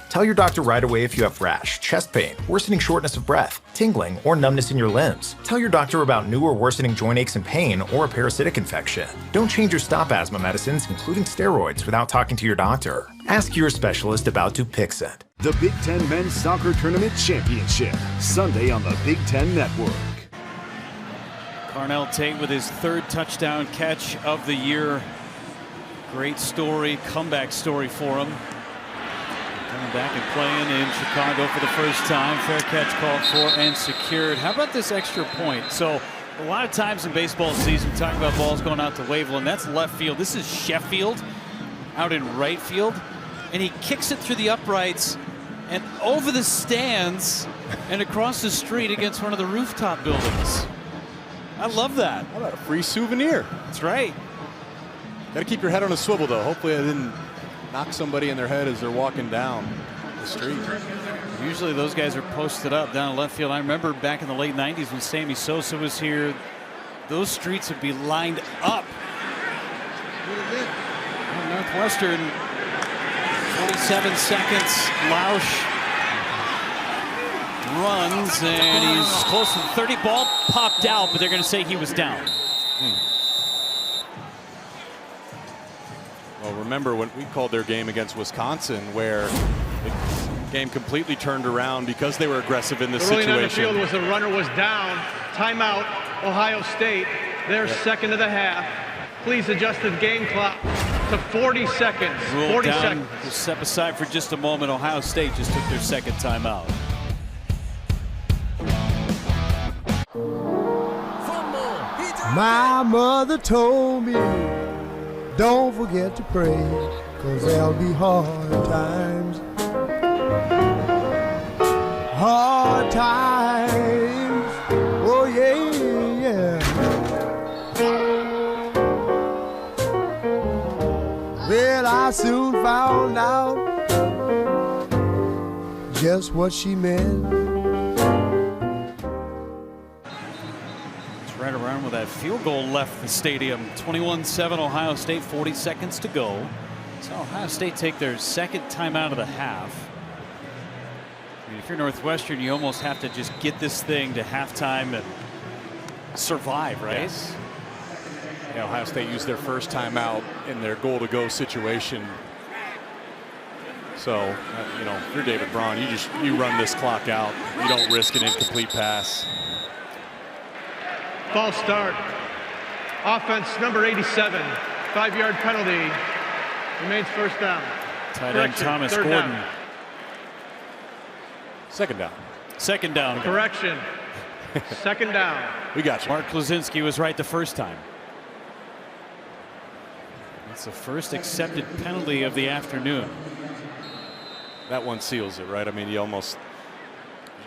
Tell your doctor right away if you have rash, chest pain, worsening shortness of breath, tingling, or numbness in your limbs. Tell your doctor about new or worsening joint aches and pain or a parasitic infection. Don't change or stop asthma medicines, including steroids, without talking to your doctor. Ask your specialist about Dupixent. The Big Ten Men's Soccer Tournament Championship, Sunday on the Big Ten Network. Carnell Tate with his 3rd touchdown catch of the year. Great story, comeback story for him. Coming back and playing in Chicago for the first time. Fair catch called for and secured. How about this extra point? So a lot of times in baseball season, we talk about balls going out to Waveland. That's left field. This is Sheffield out in right field. And he kicks it through the uprights and over the stands and across the street against one of the rooftop buildings. I love that. How about a free souvenir? That's right. Got to keep your head on a swivel, though. Hopefully I didn't knock somebody in their head as they're walking down the street. Usually those guys are posted up down left field. I remember back in the late 90s when Sammy Sosa was here, those streets would be lined up. Northwestern, 27 seconds. Lausch runs and he's close to the 30. Ball popped out, but they're going to say he was down. Well, remember when we called their game against Wisconsin, where the game completely turned around because they were aggressive in this situation. On the field was the runner was down. Timeout, Ohio State. Their second of the half. Please adjust the game clock to 40 seconds. 40 seconds. We'll step aside for just a moment. Ohio State just took their second timeout. My mother told me, don't forget to pray, 'cause there'll be hard times. Hard times. Oh, yeah, yeah. Well, I soon found out just what she meant. It's right around with that field goal left the stadium. 21-7 Ohio State, 40 seconds to go. So Ohio State take their second timeout of the half. I mean, if you're Northwestern, you almost have to just get this thing to halftime and survive, right? Yes. Yeah, Ohio State used their first timeout in their goal-to-go situation. So, you know, if you're David Braun, you run this clock out. You don't risk an incomplete pass. False start. Offense number 87. 5-yard penalty. Remains first down. Tight end Thomas Gordon. Down. Second down. Second down. Correction. Second down. We got you. Mark Klaczynski was right the first time. It's the first accepted penalty of the afternoon. That one seals it, right? I mean, you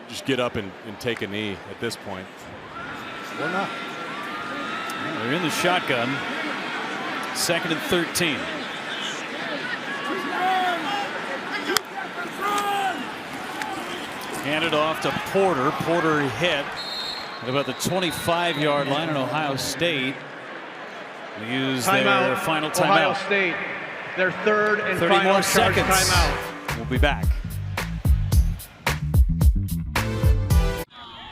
just get up and take a knee at this point. Or not. Well, they're in the shotgun. 2nd and 13. Handed off to Porter. Porter hit at about the 25-yard line in Ohio State. They use their final timeout. Ohio State, their third and 30 final more charge seconds. timeout. We'll be back.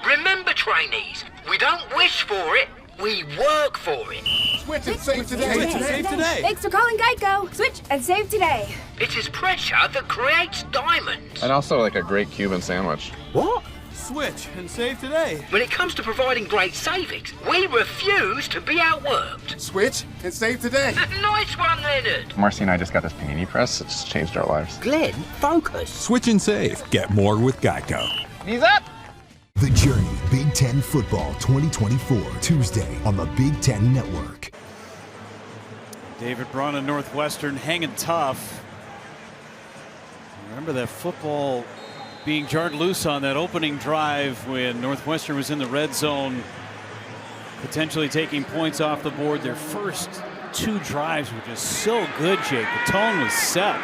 Remember, trainees, we don't wish for it, we work for it. Switch and save today. Switch and save today. Thanks for calling Geico. Switch and save today. It is pressure that creates diamonds. And also like a great Cuban sandwich. What? Switch and save today. When it comes to providing great savings, we refuse to be outworked. Switch and save today. Nice one, Leonard. Marcy and I just got this panini press. It's just changed our lives. Glenn, focus. Switch and save. Get more with Geico. Knees up. The Journey Big Ten Football 2024, Tuesday on the Big Ten Network. David Braun and Northwestern hanging tough. Remember that football being jarred loose on that opening drive when Northwestern was in the red zone, potentially taking points off the board. Their first 2 drives were just so good, Jake. The tone was set.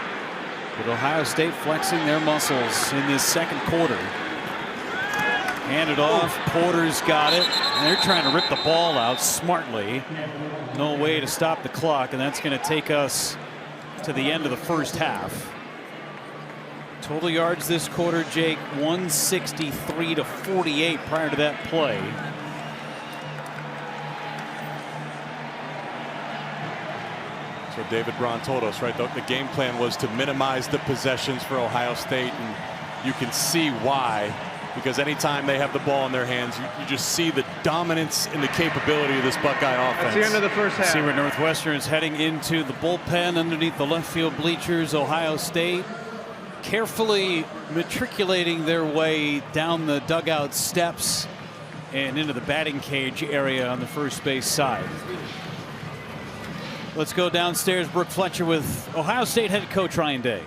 But Ohio State flexing their muscles in this second quarter. Handed off, Porter's got it, and they're trying to rip the ball out smartly. No way to stop the clock, and that's going to take us to the end of the first half. Total yards this quarter, Jake, 163 to 48 prior to that play. So David Braun told us, right, the game plan was to minimize the possessions for Ohio State, and you can see why. Because anytime they have the ball in their hands, you just see the dominance and the capability of this Buckeye offense. That's the end of the first half. See where Northwestern is heading into the bullpen underneath the left field bleachers. Ohio State carefully matriculating their way down the dugout steps and into the batting cage area on the first base side. Let's go downstairs. Brooke Fletcher with Ohio State head coach Ryan Day.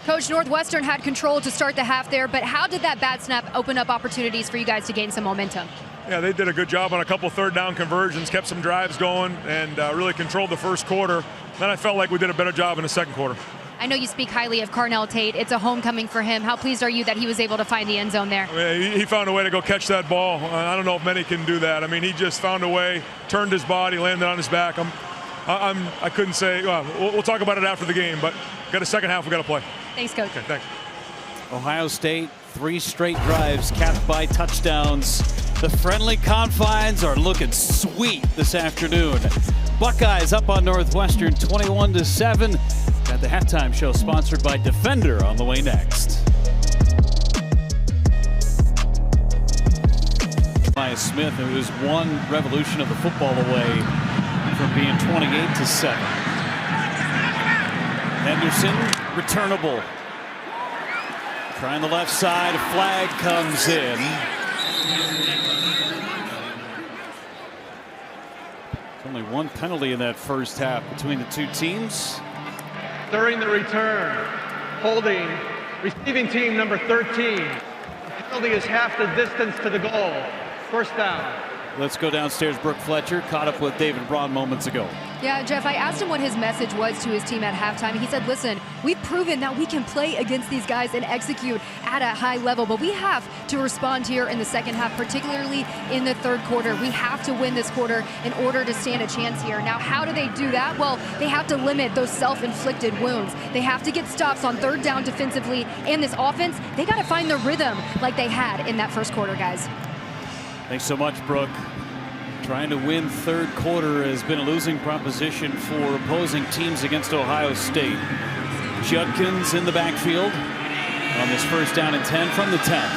Coach, Northwestern had control to start the half there, but how did that bat snap open up opportunities for you guys to gain some momentum? Yeah, they did a good job on a couple third down conversions, kept some drives going, and really controlled the first quarter. Then I felt like we did a better job in the second quarter. I know you speak highly of Carnell Tate. It's a homecoming for him. How pleased are you that he was able to find the end zone there? I mean, he found a way to go catch that ball. I don't know if many can do that. I mean, he just found a way, turned his body, landed on his back. I couldn't say, well, we'll talk about it after the game, but got a second half we got to play. Thanks, Coach. Okay, thanks. Ohio State, 3 straight drives capped by touchdowns. The friendly confines are looking sweet this afternoon. Buckeyes up on Northwestern 21-7. Got the halftime show sponsored by Defender on the way next. By Smith, who is one revolution of the football away from being 28-7. Henderson, returnable. Trying the left side, a flag comes in. There's only one penalty in that first half between the two teams. During the return, holding receiving team number 13. The penalty is half the distance to the goal. First down. Let's go downstairs. Brooke Fletcher caught up with David Braun moments ago. Yeah, Jeff, I asked him what his message was to his team at halftime. He said, listen, we've proven that we can play against these guys and execute at a high level, but we have to respond here in the second half, particularly in the third quarter. We have to win this quarter in order to stand a chance here. Now, how do they do that? Well, they have to limit those self-inflicted wounds. They have to get stops on third down defensively. And this offense, they got to find the rhythm like they had in that first quarter, guys. Thanks so much, Brooke. Trying to win third quarter has been a losing proposition for opposing teams against Ohio State. Judkins in the backfield on this first down and 10 from the 10.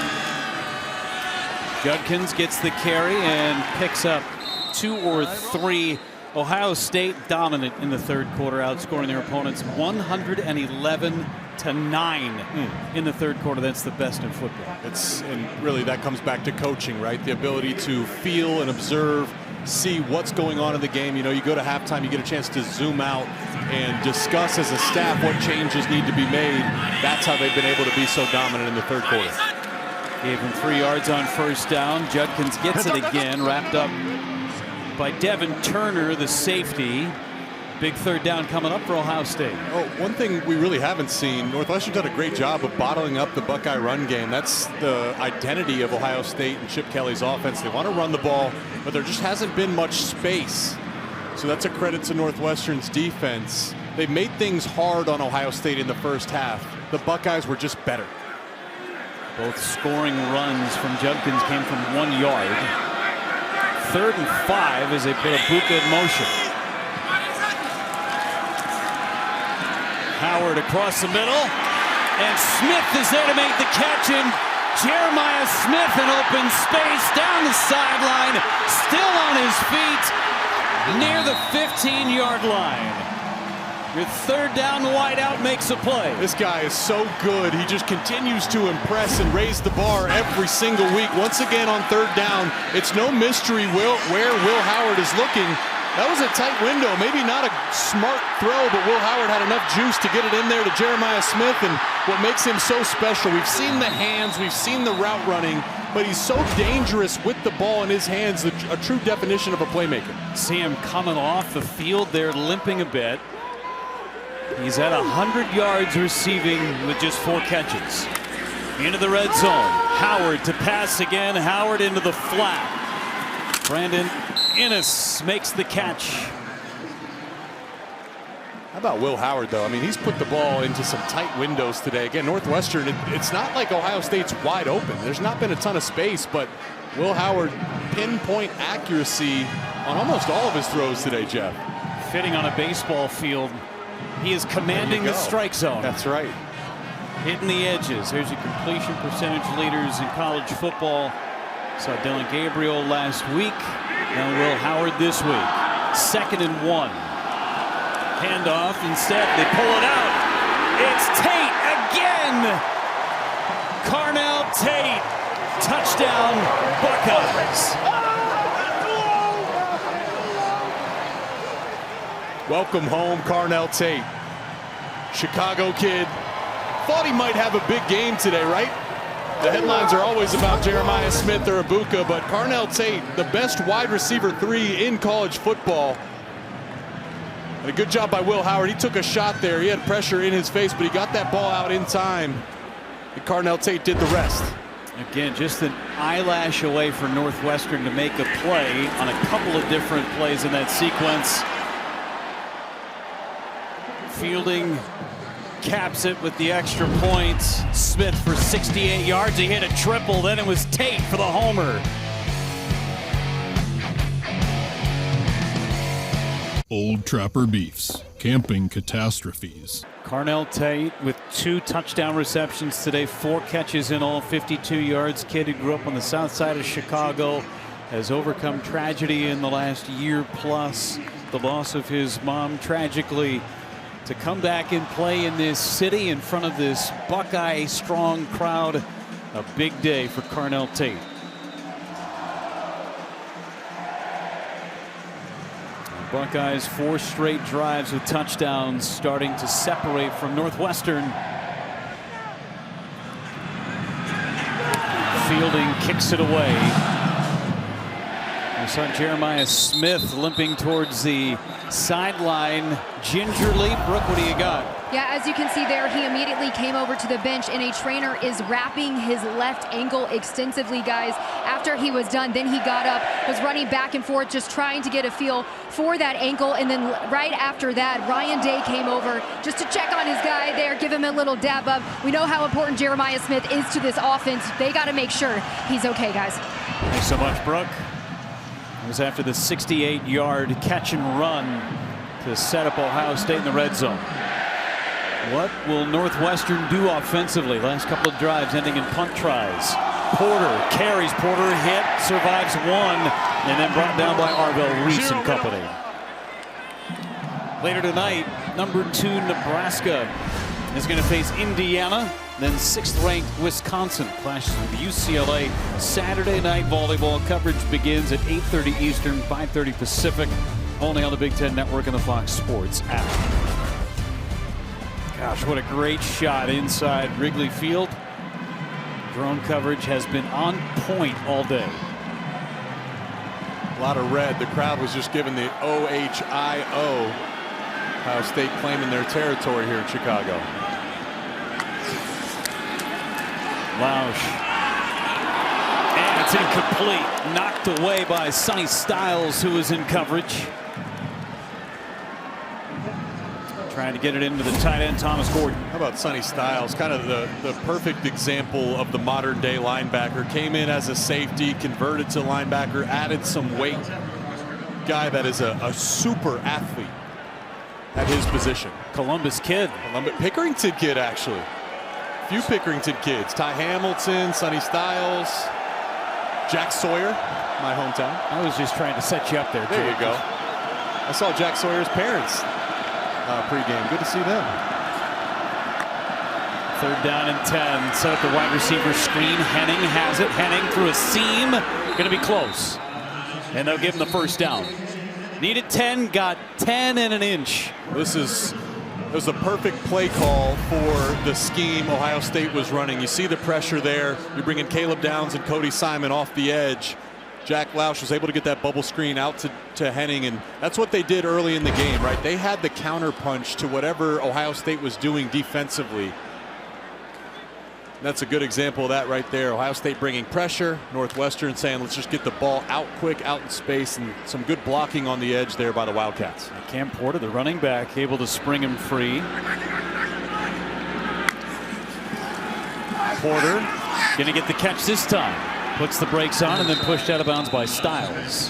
Judkins gets the carry and picks up 2 or 3. Ohio State dominant in the third quarter, outscoring their opponents 111-9 in the third quarter. That's the best in football. And really that comes back to coaching, right? The ability to feel and observe, see what's going on in the game. You know, you go to halftime, you get a chance to zoom out and discuss as a staff what changes need to be made. That's how they've been able to be so dominant in the third quarter. Gave him 3 yards on first down. Judkins gets it again, wrapped up by Devin Turner, the safety. Big third down coming up for Ohio State. Oh, one thing we really haven't seen, Northwestern's done a great job of bottling up the Buckeye run game. That's the identity of Ohio State and Chip Kelly's offense. They want to run the ball, but there just hasn't been much space. So that's a credit to Northwestern's defense. They made things hard on Ohio State in the first half. The Buckeyes were just better. Both scoring runs from Judkins came from 1 yard. 3rd and 5 as they put a Buka in motion. Howard across the middle, and Smith is there to make the catch, and Jeremiah Smith in open space down the sideline, still on his feet near the 15-yard line. Your third down wideout makes a play. This guy is so good. He just continues to impress and raise the bar every single week. Once again on third down, it's no mystery where Will Howard is looking. That was a tight window, maybe not a smart throw, but Will Howard had enough juice to get it in there to Jeremiah Smith, and what makes him so special, we've seen the hands, we've seen the route running, but he's so dangerous with the ball in his hands, a true definition of a playmaker. See him coming off the field there, limping a bit. He's at 100 yards receiving with just 4 catches. Into the red zone. Howard to pass again. Howard into the flat. Brandon Innes makes the catch. How about Will Howard, though? I mean, he's put the ball into some tight windows today. Again, Northwestern, it's not like Ohio State's wide open. There's not been a ton of space, but Will Howard, pinpoint accuracy on almost all of his throws today, Jeff. Fitting on a baseball field. He is commanding the strike zone. That's right. Hitting the edges. Here's your completion percentage leaders in college football. Saw Dylan Gabriel last week. Now Will Howard this week. 2nd and 1. Handoff. Instead, they pull it out. It's Tate again. Carnell Tate. Touchdown, Buckeyes. Welcome home, Carnell Tate. Chicago kid. Thought he might have a big game today, right? The headlines are always about Jeremiah Smith or Ibuka, but Carnell Tate, the best wide receiver 3 in college football. And a good job by Will Howard. He took a shot there. He had pressure in his face, but he got that ball out in time. And Carnell Tate did the rest. Again, just an eyelash away for Northwestern to make a play on a couple of different plays in that sequence. Fielding caps it with the extra points. Smith for 68 yards. He hit a triple. Then it was Tate for the homer. Old Trapper Beefs, camping catastrophes. Carnell Tate with 2 touchdown receptions today, 4 catches in all, 52 yards. Kid who grew up on the south side of Chicago, has overcome tragedy in the last year plus. The loss of his mom tragically. To come back and play in this city in front of this Buckeye strong crowd, a big day for Carnell Tate. Buckeyes 4 straight drives with touchdowns starting to separate from Northwestern. Fielding kicks it away. We saw Jeremiah Smith limping towards the sideline gingerly. Brooke, what do you got? Yeah, as you can see there, he immediately came over to the bench, and a trainer is wrapping his left ankle extensively, guys. After he was done, then he got up, was running back and forth, just trying to get a feel for that ankle. And then right after that, Ryan Day came over just to check on his guy there, give him a little dab up. We know how important Jeremiah Smith is to this offense. They got to make sure he's okay, guys. Thanks so much, Brooke. It was after the 68-yard catch and run to set up Ohio State in the red zone. What will Northwestern do offensively? Last couple of drives ending in punt tries. Porter carries. Porter hit, survives 1, and then brought down by Arvell Reese and company. Later tonight, number 2 Nebraska is going to face Indiana. Then 6th-ranked Wisconsin clashes with UCLA. Saturday night volleyball coverage begins at 8:30 Eastern, 5:30 Pacific, only on the Big Ten Network and the Fox Sports app. Gosh, what a great shot inside Wrigley Field. Drone coverage has been on point all day. A lot of red. The crowd was just given the OHIO. Ohio State claiming their territory here in Chicago. Lausch. And it's incomplete. Knocked away by Sonny Styles, who was in coverage. Trying to get it into the tight end, Thomas Gordon. How about Sonny Styles? Kind of the perfect example of the modern day linebacker. Came in as a safety, converted to linebacker, added some weight. Guy that is a super athlete at his position. Columbus kid. Pickerington kid, actually. Few Pickerington kids. Ty Hamilton, Sonny Styles, Jack Sawyer, my hometown. I was just trying to set you up there. There you go. I saw Jack Sawyer's parents pregame. Good to see them. 3rd down and 10. Set up the wide receiver screen. Henning has it. Henning through a seam. Going to be close. And they'll give him the 1st down. Needed 10, got 10 and an inch. It was the perfect play call for the scheme Ohio State was running. You see the pressure there. You're bringing Caleb Downs and Cody Simon off the edge. Jack Lausch was able to get that bubble screen out to Henning, and that's what they did early in the game, right? They had the counter punch to whatever Ohio State was doing defensively. That's a good example of that right there. Ohio State bringing pressure, Northwestern saying let's just get the ball out quick, out in space, and some good blocking on the edge there by the Wildcats. Cam Porter, the running back, able to spring him free. Porter going to get the catch this time. Puts the brakes on and then pushed out of bounds by Styles.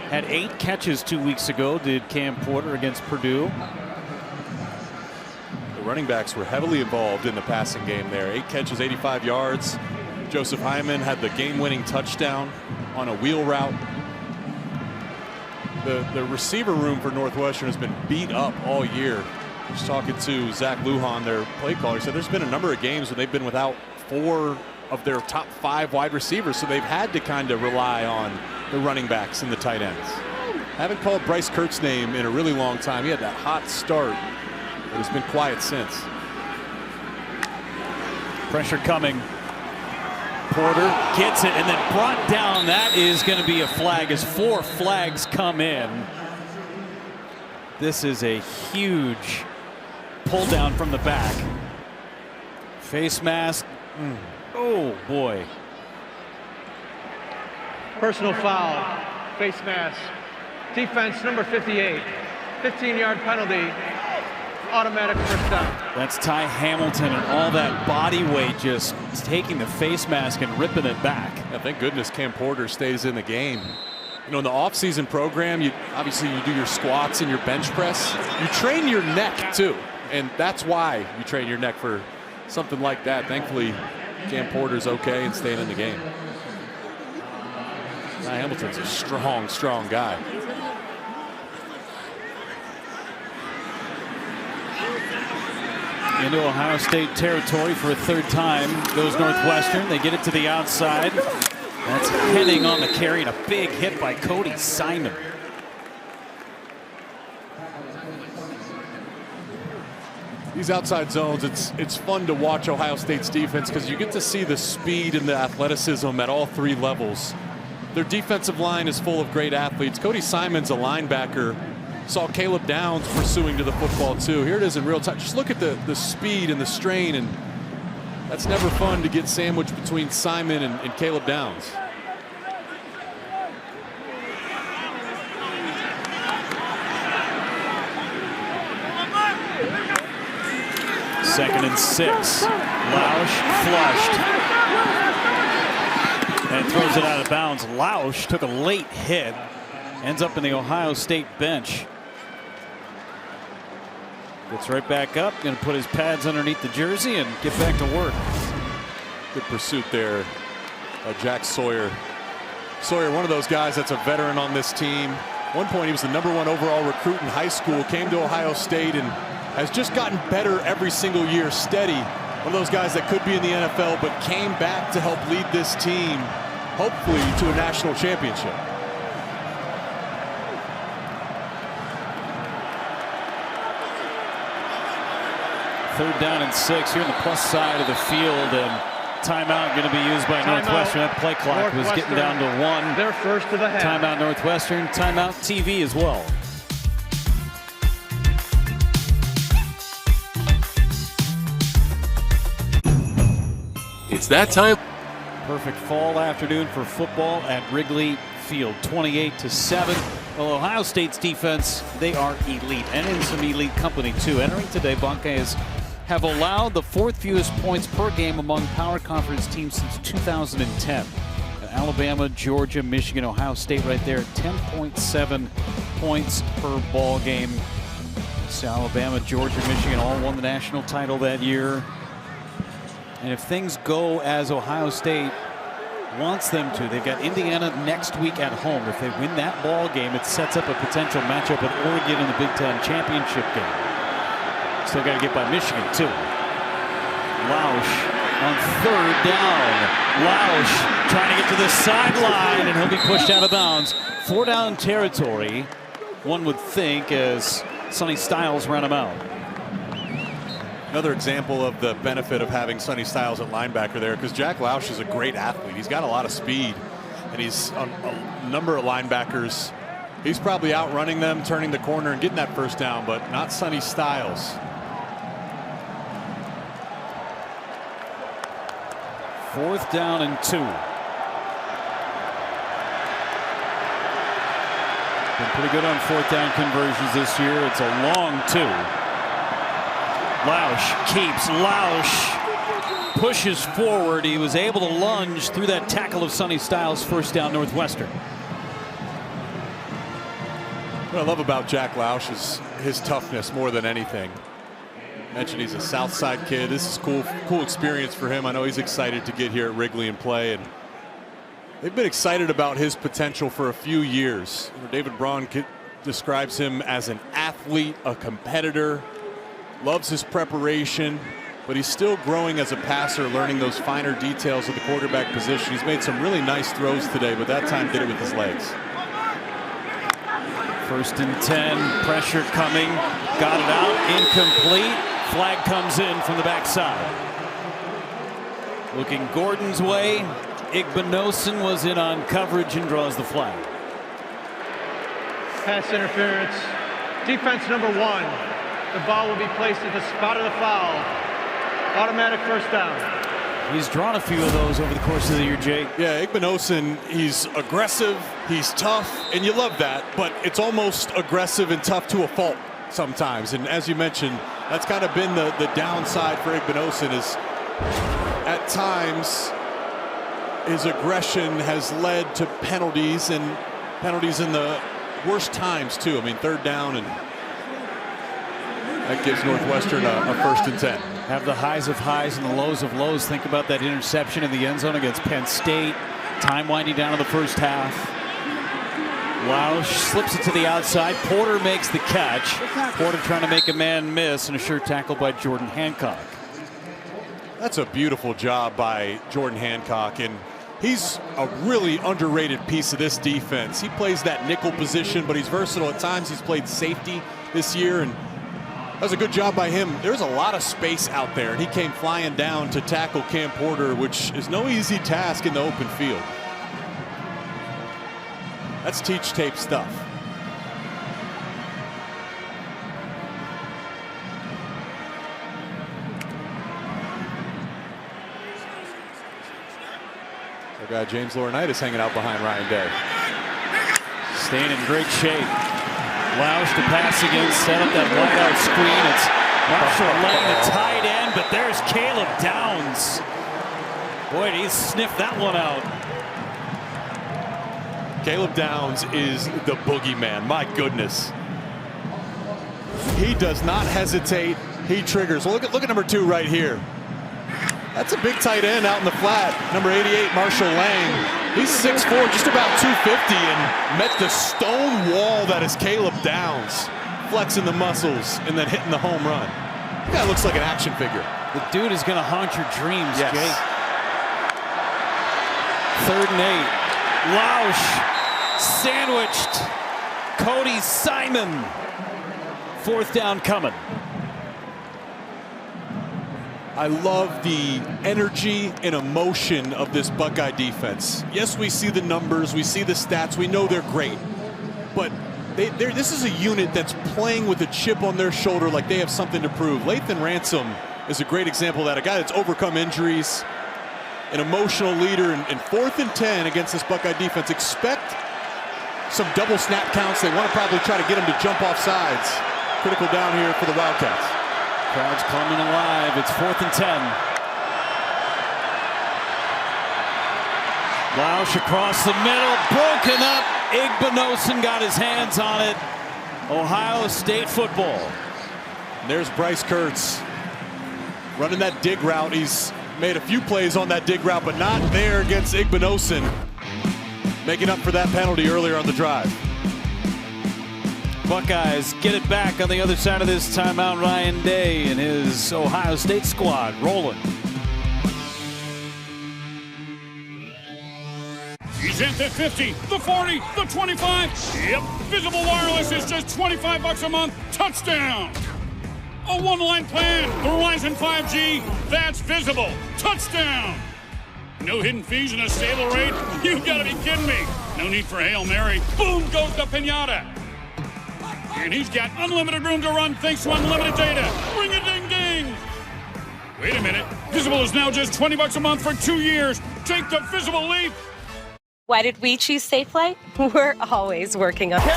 Had 8 catches 2 weeks ago, did Cam Porter against Purdue. The running backs were heavily involved in the passing game there. 8 catches, 85 yards. Joseph Hyman had the game-winning touchdown on a wheel route. The receiver room for Northwestern has been beat up all year. Just talking to Zach Lujan, their play caller, he said there's been a number of games when they've been without 4 of their top 5 wide receivers, so they've had to kind of rely on the running backs and the tight ends. Haven't called Bryce Kurt's name in a really long time. He had that hot start, but it's been quiet since. Pressure coming. Porter gets it and then brought down. That is going to be a flag as 4 flags come in. This is a huge pull down from the back. Face mask. Oh boy. Personal foul, face mask. Defense number 58. 15-yard penalty. Automatic first down. That's Ty Hamilton and all that body weight just taking the face mask and ripping it back. Yeah, thank goodness Cam Porter stays in the game. You know, in the offseason program, obviously you do your squats and your bench press. You train your neck too, and that's why you train your neck for something like that. Thankfully, Cam Porter's okay and staying in the game. Ty Hamilton's a strong guy. Into Ohio State territory for a 3rd time goes Northwestern. They get it to the outside. That's Henning on the carry and a big hit by Cody Simon. These outside zones, it's fun to watch Ohio State's defense because you get to see the speed and the athleticism at all 3 levels. Their defensive line is full of great athletes. Cody Simon's a linebacker. Saw Caleb Downs pursuing to the football too. Here it is in real time. Just look at the speed and the strain, and that's never fun to get sandwiched between Simon and Caleb Downs. Second and 6. Lausch flushed and throws it out of bounds. Lausch took a late hit, ends up in the Ohio State bench. Gets right back up, going to put his pads underneath the jersey and get back to work. Good pursuit there by Jack Sawyer. Sawyer, one of those guys that's a veteran on this team. At one point he was the #1 overall recruit in high school, came to Ohio State and has just gotten better every single year. Steady. One of those guys that could be in the NFL but came back to help lead this team, hopefully to a national championship. Third down and 6 here on the plus side of the field, and timeout going to be used by Northwestern. That play clock was getting down to 1. Their first of the half. Timeout Northwestern, timeout TV as well. It's that time. Perfect fall afternoon for football at Wrigley Field. 28-7. Well, Ohio State's defense, they are elite, and in some elite company too. Entering today, Buckeyes have allowed the 4th fewest points per game among power conference teams since 2010. Alabama, Georgia, Michigan, Ohio State right there, 10.7 points per ball game. So Alabama, Georgia, Michigan all won the national title that year. And if things go as Ohio State wants them to, they've got Indiana next week at home. If they win that ball game, it sets up a potential matchup with Oregon in the Big Ten championship game. Still got to get by Michigan too. Lausch on 3rd down. Lausch trying to get to the sideline, and he'll be pushed out of bounds. 4 down territory, one would think, as Sonny Styles ran him out. Another example of the benefit of having Sonny Styles at linebacker there, because Jack Lausch is a great athlete. He's got a lot of speed. And he's a number of linebackers. He's probably outrunning them, turning the corner and getting that first down, but not Sonny Styles. Fourth down and 2. Been pretty good on fourth down conversions this year. It's a long 2. Lausch keeps. Lausch pushes forward. He was able to lunge through that tackle of Sonny Styles. First down, Northwestern. What I love about Jack Lausch is his toughness more than anything. Mentioned he's a South Side kid. This is cool experience for him. I know he's excited to get here at Wrigley and play, and they've been excited about his potential for a few years. David Braun describes him as an athlete, a competitor, loves his preparation, but he's still growing as a passer, learning those finer details of the quarterback position. He's made some really nice throws today, but that time did it with his legs. First and 10, pressure coming, got it out, incomplete. Flag comes in from the backside. Looking Gordon's way. Igbinosun was in on coverage and draws the flag. Pass interference. Defense number 1. The ball will be placed at the spot of the foul. Automatic first down. He's drawn a few of those over the course of the year, Jake. Yeah, Igbinosun, he's aggressive, he's tough, and you love that, but it's almost aggressive and tough to a fault sometimes. And as you mentioned, that's kind of been the downside for Igbinosun, is at times his aggression has led to penalties, and penalties in the worst times too. I mean, third down, and that gives Northwestern a first and 10. Have the highs of highs and the lows of lows. Think about that interception in the end zone against Penn State. Time winding down in the first half. Lausch slips it to the outside. Porter makes the catch. Porter trying to make a man miss, and a sure tackle by Jordan Hancock. That's a beautiful job by Jordan Hancock, and he's a really underrated piece of this defense. He plays that nickel position, but he's versatile at times. He's played safety this year, and that was a good job by him. There's a lot of space out there, and he came flying down to tackle Cam Porter, which is no easy task in the open field. That's teach tape stuff. Our guy James Laurinaitis hanging out behind Ryan Day. Staying in great shape. Lausch to pass against, set up that wideout screen. It's Marshall laying the tight end, but there's Caleb Downs. Boy, he sniffed that one out. Caleb Downs is the boogeyman. My goodness. He does not hesitate. He triggers. Well, look at number 2 right here. That's a big tight end out in the flat. Number 88, Marshall Lang. He's 6'4", just about 250, and met the stone wall that is Caleb Downs. Flexing the muscles and then hitting the home run. The guy looks like an action figure. The dude is going to haunt your dreams, yes. Jake. 3rd and 8. Lausch sandwiched. Cody Simon. 4th down coming. I love the energy and emotion of this Buckeye defense. Yes, we see the numbers, we see the stats, we know they're great, but this is a unit that's playing with a chip on their shoulder like they have something to prove. Lathan Ransom is a great example of that, a guy that's overcome injuries, an emotional leader, and 4th and 10 against this Buckeye defense. Expect some double snap counts. They want to probably try to get him to jump off sides. Critical down here for the Wildcats. Crowd's coming alive. It's 4th and 10. Lausch across the middle, broken up. Igbinosun got his hands on it. Ohio State football. There's Bryce Kurtz running that dig route. He's made a few plays on that dig route, but not there against Igbinosun. Making up for that penalty earlier on the drive. Buckeyes get it back on the other side of this timeout. Ryan Day and his Ohio State squad rolling. He's at the 50, the 40, the 25. Yep, Visible Wireless is just $25 a month. Touchdown. A one-line plan, Verizon 5G. That's Visible. Touchdown. No hidden fees and a stable rate? You gotta be kidding me. No need for Hail Mary. Boom goes the pinata. And he's got unlimited room to run thanks to unlimited data. Ring-a-ding-ding. Wait a minute. Visible is now just $20 a month for 2 years. Take the Visible leap. Why did we choose Safelight? We're always working on it.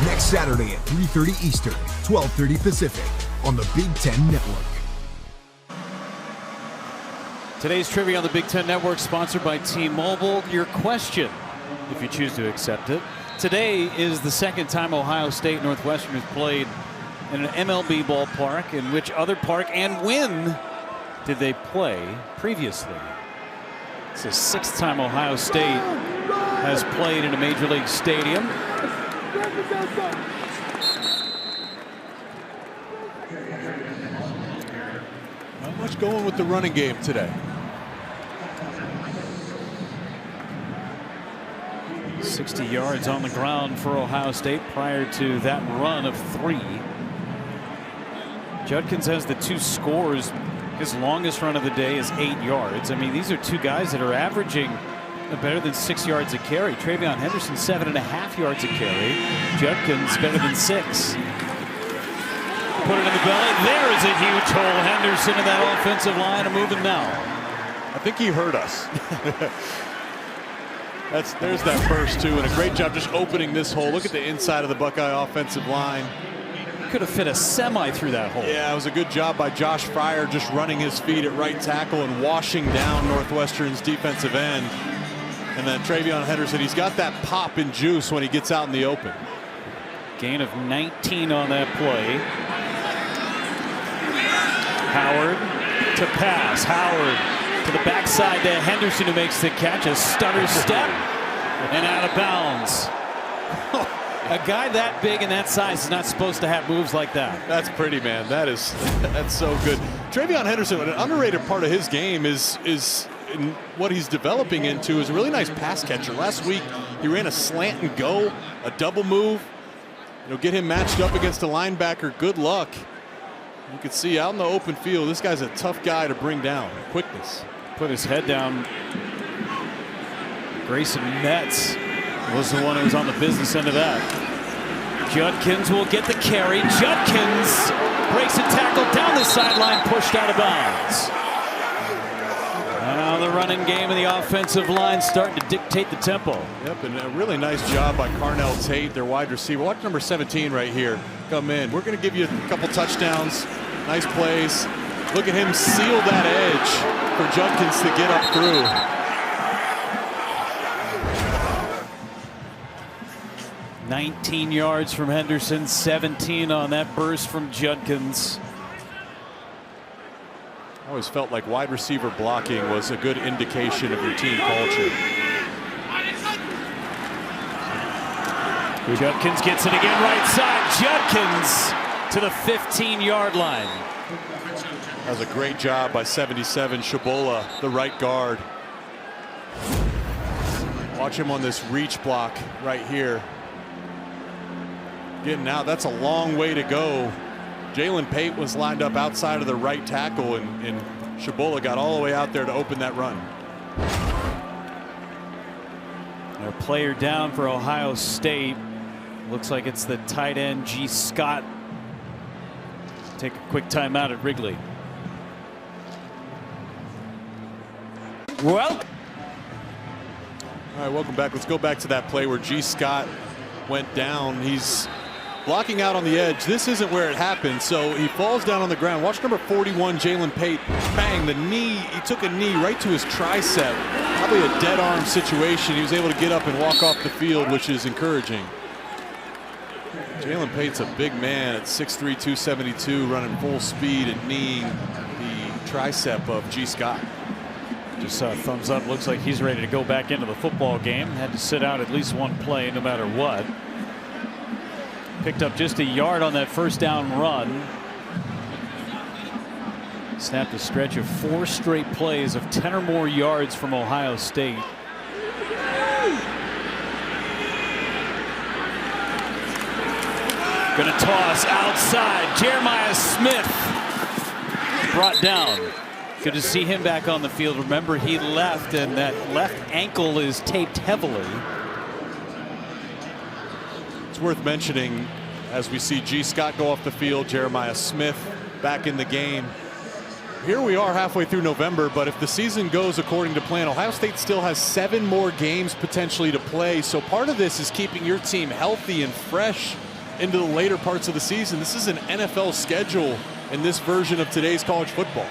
Next Saturday at 3:30 Eastern, 12:30 Pacific on the Big Ten Network. Today's trivia on the Big Ten Network, sponsored by T-Mobile. Your question, if you choose to accept it. Today is the second time Ohio State Northwestern has played in an MLB ballpark. In which other park and when did they play previously? It's the sixth time Ohio State has played in a major league stadium. Not much going with the running game today. 60 yards on the ground for Ohio State prior to that run of 3. Judkins has the 2 scores. His longest run of the day is 8 yards. I mean, these are 2 guys that are averaging better than 6 yards a carry. Travion Henderson, 7.5 yards a carry. Judkins better than 6. Put it in the belly. There is a huge hole. Henderson in that offensive line are moving now. I think he heard us. There's that burst too, and a great job just opening this hole. Look at the inside of the Buckeye offensive line. Could have fit a semi through that hole. Yeah, it was a good job by Josh Fryer just running his feet at right tackle and washing down Northwestern's defensive end. And then Travion Henderson, he's got that pop and juice when he gets out in the open. Gain of 19 on that play. Howard to pass. Howard to the backside to Henderson, who makes the catch. A stutter step and out of bounds. A guy that big and that size is not supposed to have moves like that. That's pretty, man. That's so good. Travion Henderson, an underrated part of his game is in what he's developing into is a really nice pass catcher. Last week he ran a slant and go, a double move. Get him matched up against a linebacker. Good luck. You can see out in the open field, this guy's a tough guy to bring down. Quickness. Put his head down. Grayson Metz was the one who was on the business end of that. Judkins will get the carry. Judkins breaks a tackle down the sideline, pushed out of bounds. Now the running game and the offensive line starting to dictate the tempo. Yep, and a really nice job by Carnell Tate, their wide receiver. Watch number 17 right here come in. We're going to give you a couple touchdowns. Nice plays. Look at him seal that edge for Judkins to get up through. 19 yards from Henderson, 17 on that burst from Judkins. I always felt like wide receiver blocking was a good indication of your team culture. Judkins gets it again, right side. Judkins to the 15-yard line. That was a great job by 77 Shabola, the right guard. Watch him on this reach block right here. Getting out, that's a long way to go. Jalen Pate was lined up outside of the right tackle, and Shabola got all the way out there to open that run. A player down for Ohio State. Looks like it's the tight end G. Scott. Take a quick timeout at Wrigley. Well, all right, welcome back. Let's go back to that play where G. Scott went down. He's blocking out on the edge. This isn't where it happened, so he falls down on the ground. Watch number 41, Jalen Pate. Bang, the knee. He took a knee right to his tricep. Probably a dead arm situation. He was able to get up and walk off the field, which is encouraging. Jalen Pate's a big man at 6'3", 272, running full speed and kneeing the tricep of G. Scott. Just saw a thumbs up. Looks like he's ready to go back into the football game. Had to sit out at least one play no matter what. Picked up just a yard on that first down run. Snapped a stretch of 4 straight plays of 10 or more yards from Ohio State. Gonna toss outside. Jeremiah Smith brought down. Good to see him back on the field. Remember, he left, and that left ankle is taped heavily. It's worth mentioning as we see G. Scott go off the field, Jeremiah Smith back in the game. Here we are halfway through November, but if the season goes according to plan, Ohio State still has 7 more games potentially to play. So part of this is keeping your team healthy and fresh into the later parts of the season. This is an NFL schedule in this version of today's college football.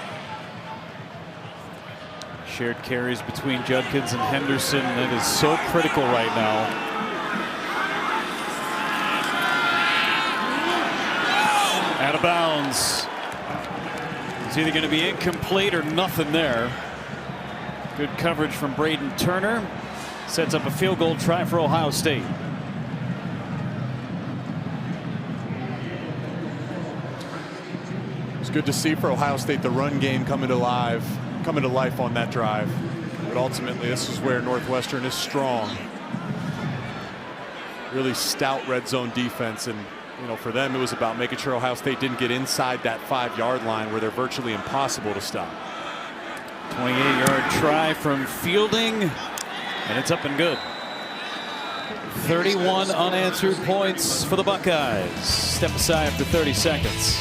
Shared carries between Judkins and Henderson. That is so critical right now. Out of bounds. It's either going to be incomplete or nothing there. Good coverage from Braden Turner. Sets up a field goal try for Ohio State. It's good to see for Ohio State the run game coming to life on that drive. But ultimately, this is where Northwestern is strong. Really stout red zone defense, and for them it was about making sure Ohio State didn't get inside that 5-yard line where they're virtually impossible to stop. 28-yard try from Fielding, and it's up and good. 31 unanswered points for the Buckeyes. Step aside after 30 seconds.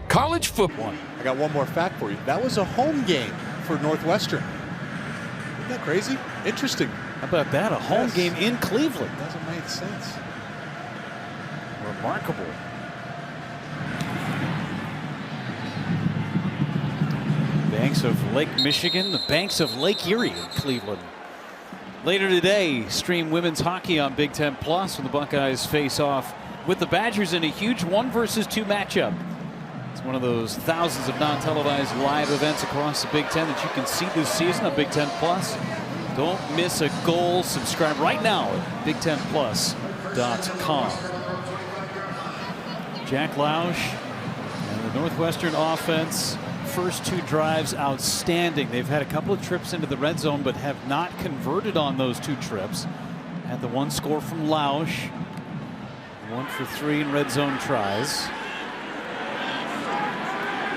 College football. I got one more fact for you. That was a home game for Northwestern. Isn't that crazy? Interesting. How about that? A home game in Cleveland. Doesn't make sense. Remarkable. Banks of Lake Michigan, the banks of Lake Erie in Cleveland. Later today, stream women's hockey on Big Ten Plus when the Buckeyes face off with the Badgers in a huge 1-versus-2 matchup. It's one of those thousands of non-televised live events across the Big Ten that you can see this season on Big Ten Plus. Don't miss a goal. Subscribe right now at BigTenPlus.com. Jack Lausch and the Northwestern offense, first 2 drives outstanding. They've had a couple of trips into the red zone but have not converted on those 2 trips. Had the 1 score from Lausch, 1 for 3 in red zone tries.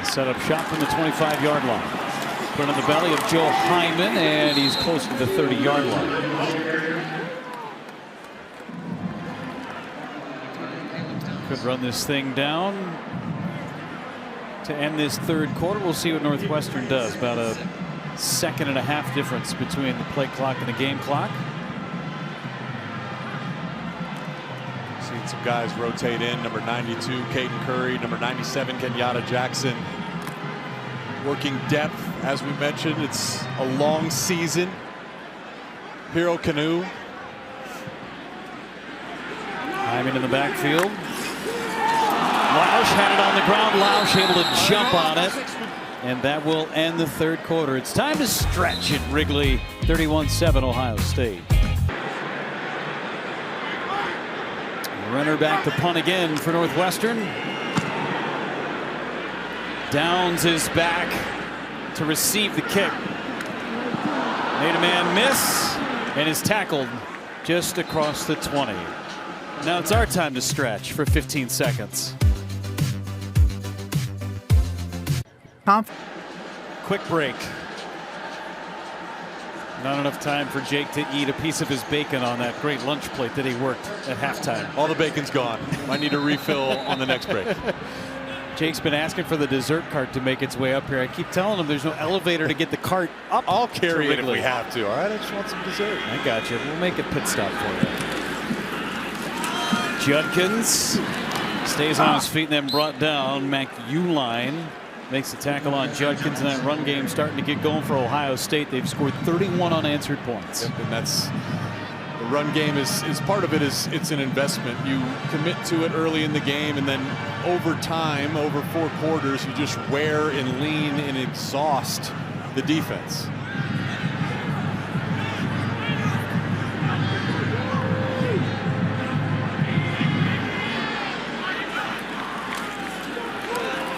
Set up shot from the 25-yard line. Put in the belly of Joe Hyman, and he's close to the 30-yard line. Could run this thing down to end this 3rd quarter. We'll see what Northwestern does. About a 2.5-second difference between the play clock and the game clock. Seeing some guys rotate in. Number 92, Caden Curry. Number 97, Kenyatta Jackson. Working depth, as we mentioned. It's a long season. Hero Canoe. Hyman in the backfield. Lausch had it on the ground. Lausch able to jump on it. And that will end the 3rd quarter. It's time to stretch at Wrigley. 31-7 Ohio State. Runner back to punt again for Northwestern. Downs is back to receive the kick. Made a man miss and is tackled just across the 20. Now it's our time to stretch for 15 seconds. Quick break. Not enough time for Jake to eat a piece of his bacon on that great lunch plate that he worked at halftime. All the bacon's gone. I need a refill on the next break. Jake's been asking for the dessert cart to make its way up here. I keep telling him there's no elevator to get the cart up. I'll carry it if we have to. All right, I just want some dessert. I got you. We'll make a pit stop for you. Judkins stays on his feet and then brought down. McEuline makes the tackle on Judkins, and that run game starting to get going for Ohio State. They've scored 31 unanswered points. Yep, and that's the run game is part of it. It's an investment. You commit to it early in the game, and then over time, over 4 quarters, you just wear and lean and exhaust the defense.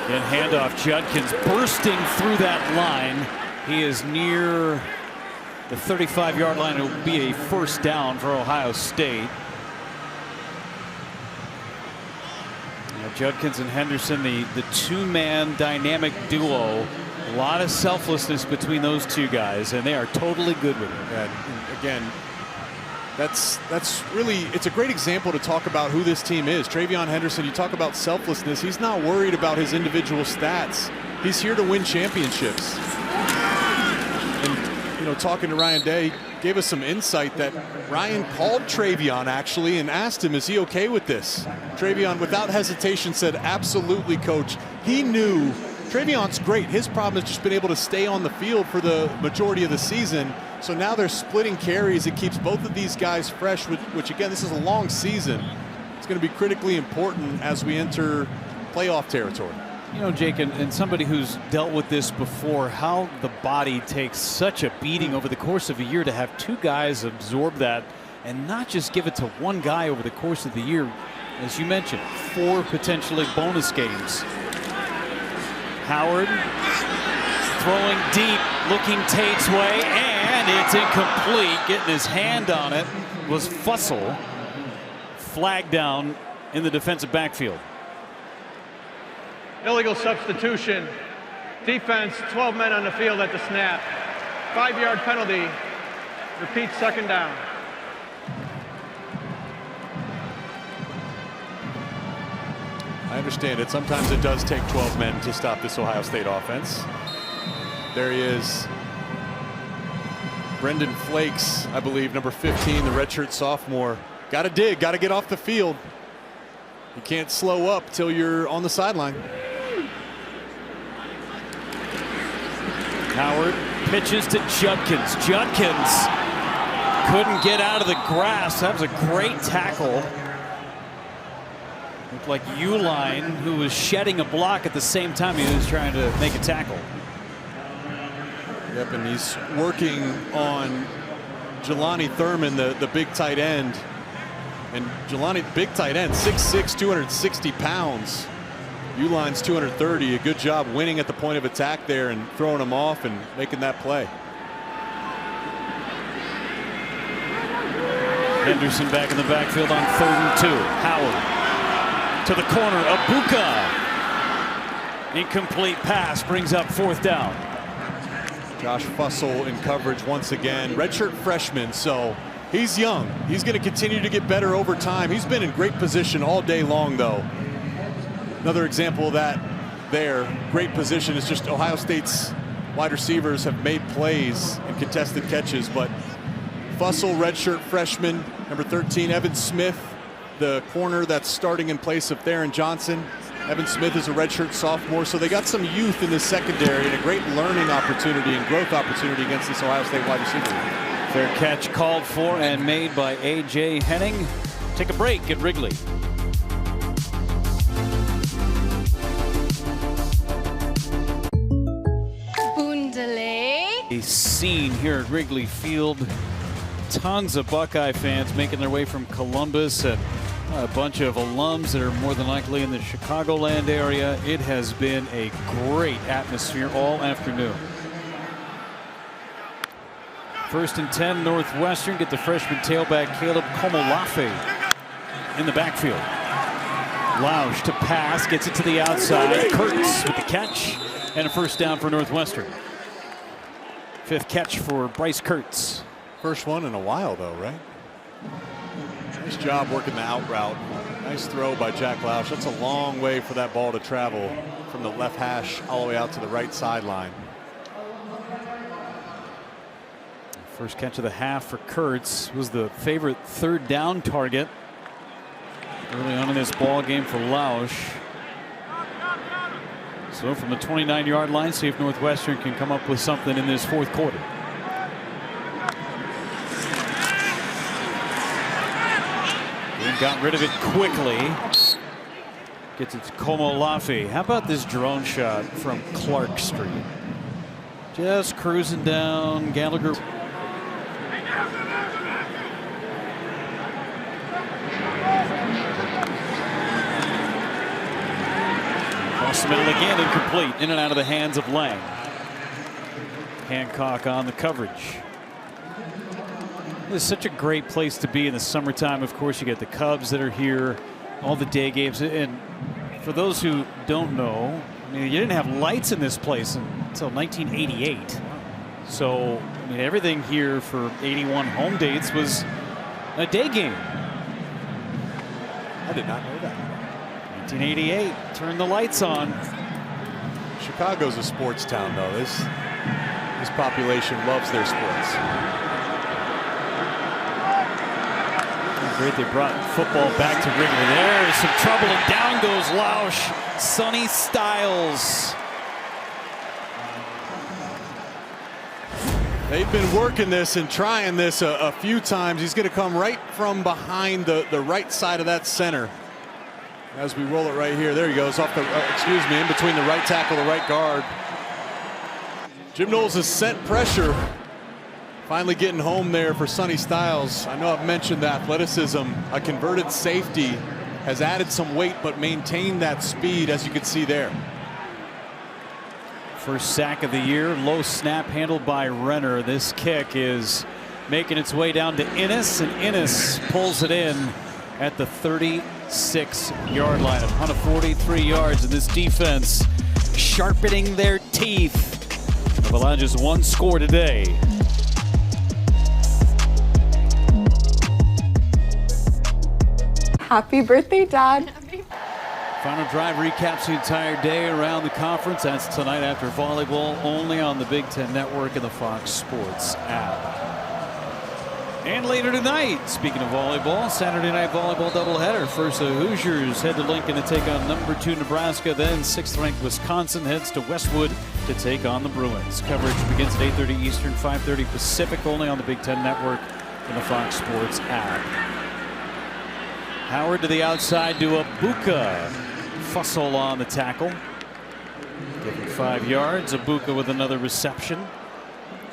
And handoff, Judkins bursting through that line. He is near the 35-yard line. It will be a 1st down for Ohio State. Judkins and Henderson, the two-man dynamic duo. A lot of selflessness between those two guys, and they are totally good with it. And again, that's really, it's a great example to talk about who this team is. Travion Henderson, you talk about selflessness. He's not worried about his individual stats. He's here to win championships. And, you know, talking to Ryan Day, gave us some insight that Ryan called Travion actually and asked him, is he okay with this? Travion, without hesitation, said, absolutely, coach. He knew Travion's great. His problem has just been able to stay on the field for the majority of the season. So now they're splitting carries. It keeps both of these guys fresh, which again, this is a long season. It's going to be critically important as we enter playoff territory. You know, Jake, and somebody who's dealt with this before, how the body takes such a beating over the course of a year to have two guys absorb that and not just give it to one guy over the course of the year. As you mentioned, 4 potentially bonus games. Howard throwing deep, looking Tate's way, and it's incomplete. Getting his hand on it was Fussell. Flag down in the defensive backfield. Illegal substitution. Defense, 12 men on the field at the snap. 5-yard penalty. Repeat, second down. I understand it. Sometimes it does take 12 men to stop this Ohio State offense. There he is. Brendan Flakes, I believe, number 15, the redshirt sophomore. Got to dig, got to get off the field. You can't slow up till you're on the sideline. Howard pitches to Judkins. Judkins couldn't get out of the grass. That was a great tackle. Looked like Uline, who was shedding a block at the same time he was trying to make a tackle. Yep, and he's working on Jelani Thurman, the big tight end. And Jelani, big tight end, 6'6", 260 pounds. Uline's 230. A good job winning at the point of attack there and throwing him off and making that play. Henderson back in the backfield on 3rd and 2. Howard to the corner. Abuka. Incomplete pass brings up 4th down. Josh Fussell in coverage once again. Redshirt freshman, so he's young. He's going to continue to get better over time. He's been in great position all day long, though. Another example of that there. Great position. It's just Ohio State's wide receivers have made plays and contested catches, but Fussell, redshirt freshman, number 13, Evan Smith, the corner that's starting in place of Theron Johnson. Evan Smith is a redshirt sophomore, so they got some youth in the secondary and a great learning opportunity and growth opportunity against this Ohio State wide receiver. Fair catch called for and made by A.J. Henning. Take a break at Wrigley. A scene here at Wrigley Field. Tons of Buckeye fans making their way from Columbus and a bunch of alums that are more than likely in the Chicagoland area. It has been a great atmosphere all afternoon. 1st and 10, Northwestern get the freshman tailback Caleb Komolafe in the backfield. Lausch to pass, gets it to the outside. Kurtz with the catch and a 1st down for Northwestern. 5th catch for Bryce Kurtz. First one in a while, though, right? Nice job working the out route. Nice throw by Jack Lausch. That's a long way for that ball to travel from the left hash all the way out to the right sideline. First catch of the half for Kurtz. Was the favorite 3rd down target early on in this ball game for Lausch. So from the 29-yard line, see if Northwestern can come up with something in this 4th quarter. And got rid of it quickly. Gets it to Komolafe. How about this drone shot from Clark Street? Just cruising down Gallagher. Across the middle again, incomplete. In and out of the hands of Lang. Hancock on the coverage. This is such a great place to be in the summertime. Of course, you get the Cubs that are here, all the day games, and For those who don't know, I mean, you didn't have lights in this place until 1988. So, I mean, everything here for 81 home dates was a day game. I did not know that. 1988, turn the lights on. Chicago's a sports town, though. This population loves their sports. Great, they brought football back to Wrigley. There's some trouble, and down goes Lausch. Sonny Styles. They've been working this and trying this a few times. He's going to come right from behind the right side of that center. As we roll it right here, there he goes off the, in between the right tackle, the right guard. Jim Knowles has sent pressure. Finally getting home there for Sonny Styles. I know I've mentioned the athleticism. A converted safety has added some weight but maintained that speed, as you can see there. First sack of the year, low snap handled by Renner. This kick is making its way down to Innes, and Innes pulls it in at the 36-yard line. A punt of 43 yards, and this defense sharpening their teeth of allowing just one score today. Happy birthday, Dad. Final drive recaps the entire day around the conference. That's tonight after volleyball, only on the Big Ten Network and the Fox Sports app. And later tonight, speaking of volleyball, Saturday night volleyball doubleheader. First, the Hoosiers head to Lincoln to take on number 2 Nebraska. Then 6th-ranked Wisconsin heads to Westwood to take on the Bruins. Coverage begins at 8:30 Eastern, 5:30 Pacific, only on the Big Ten Network and the Fox Sports app. Howard to the outside to Abuka. Fussell on the tackle. Giving 5 yards. Abuka with another reception.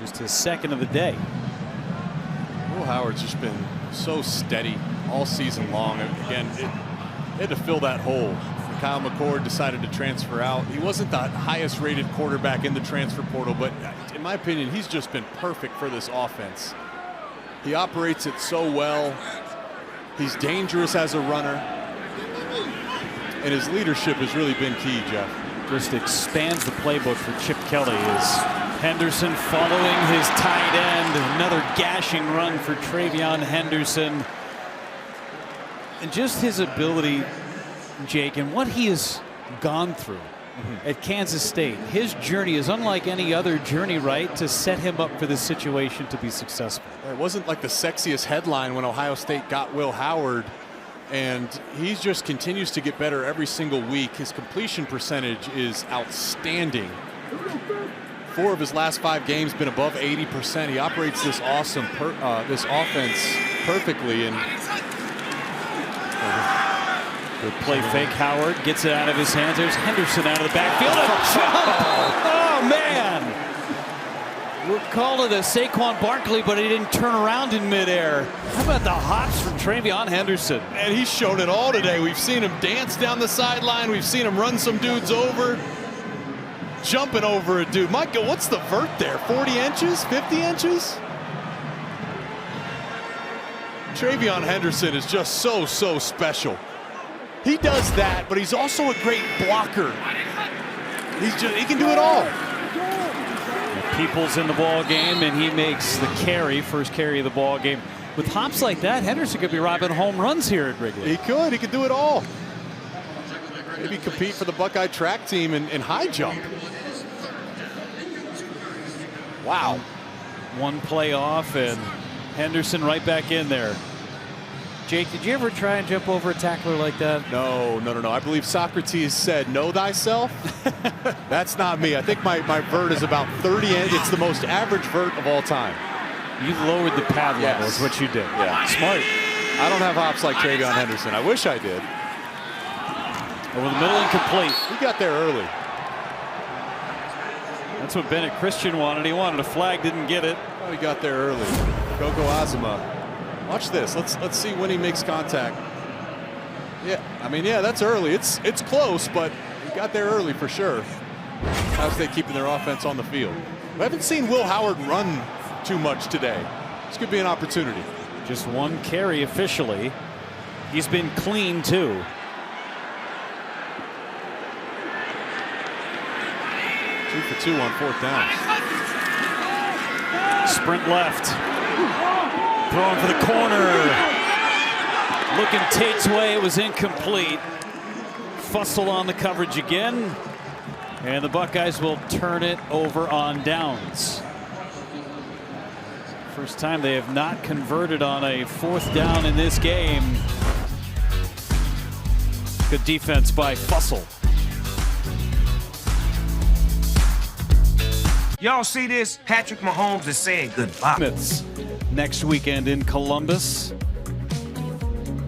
Just his second of the day. Will Howard's just been so steady all season long. Again, it had to fill that hole. Kyle McCord decided to transfer out. He wasn't the highest rated quarterback in the transfer portal, but in my opinion, he's just been perfect for this offense. He operates it so well. He's dangerous as a runner. And his leadership has really been key, Jeff. Just expands the playbook for Chip Kelly as Henderson following his tight end. Another gashing run for Travion Henderson. And just his ability, Jake, and what he has gone through at Kansas State. His journey is unlike any other journey, right, to set him up for this situation to be successful. It wasn't like the sexiest headline when Ohio State got Will Howard, and he just continues to get better every single week. His completion percentage is outstanding. 4 of his last 5 games been above 80%. He operates this this offense perfectly. And good play fake. Howard gets it out of his hands. There's Henderson out of the backfield. Oh, man. We'll call it a Saquon Barkley, but he didn't turn around in midair. How about the hops from Travion Henderson? And he's shown it all today. We've seen him dance down the sideline. We've seen him run some dudes over. Jumping over a dude. Michael, what's the vert there? 40 inches? 50 inches? Travion Henderson is just so special. He does that, but he's also a great blocker. He can do it all. People's in the ball game, and he makes the carry, first carry of the ball game. With hops like that, Henderson could be robbing home runs here at Wrigley. He could. He could do it all. Maybe compete for the Buckeye track team in high jump. Wow. One play off, and Henderson right back in there. Jake, did you ever try and jump over a tackler like that? No. I believe Socrates said, "Know thyself." That's not me. I think my vert is about 30. It's the most average vert of all time. You lowered the pad level is what you did. Yeah. Smart. I don't have hops like Travion Henderson. I wish I did. Over the middle, incomplete. He got there early. That's what Bennett Christian wanted. He wanted a flag, didn't get it. Oh, he got there early. Gogo Azuma. Watch this. Let's see when he makes contact. Yeah, I mean, yeah, that's early. It's close, but he got there early for sure. Ohio State keeping their offense on the field. We haven't seen Will Howard run too much today. This could be an opportunity. Just one carry officially. He's been clean too. 2 for 2 on 4th down. Sprint left. Throwing for the corner. Looking Tate's way. It was incomplete. Fussell on the coverage again. And the Buckeyes will turn it over on downs. First time they have not converted on a 4th down in this game. Good defense by Fussell. Y'all see this? Patrick Mahomes is saying goodbye. Next weekend in Columbus.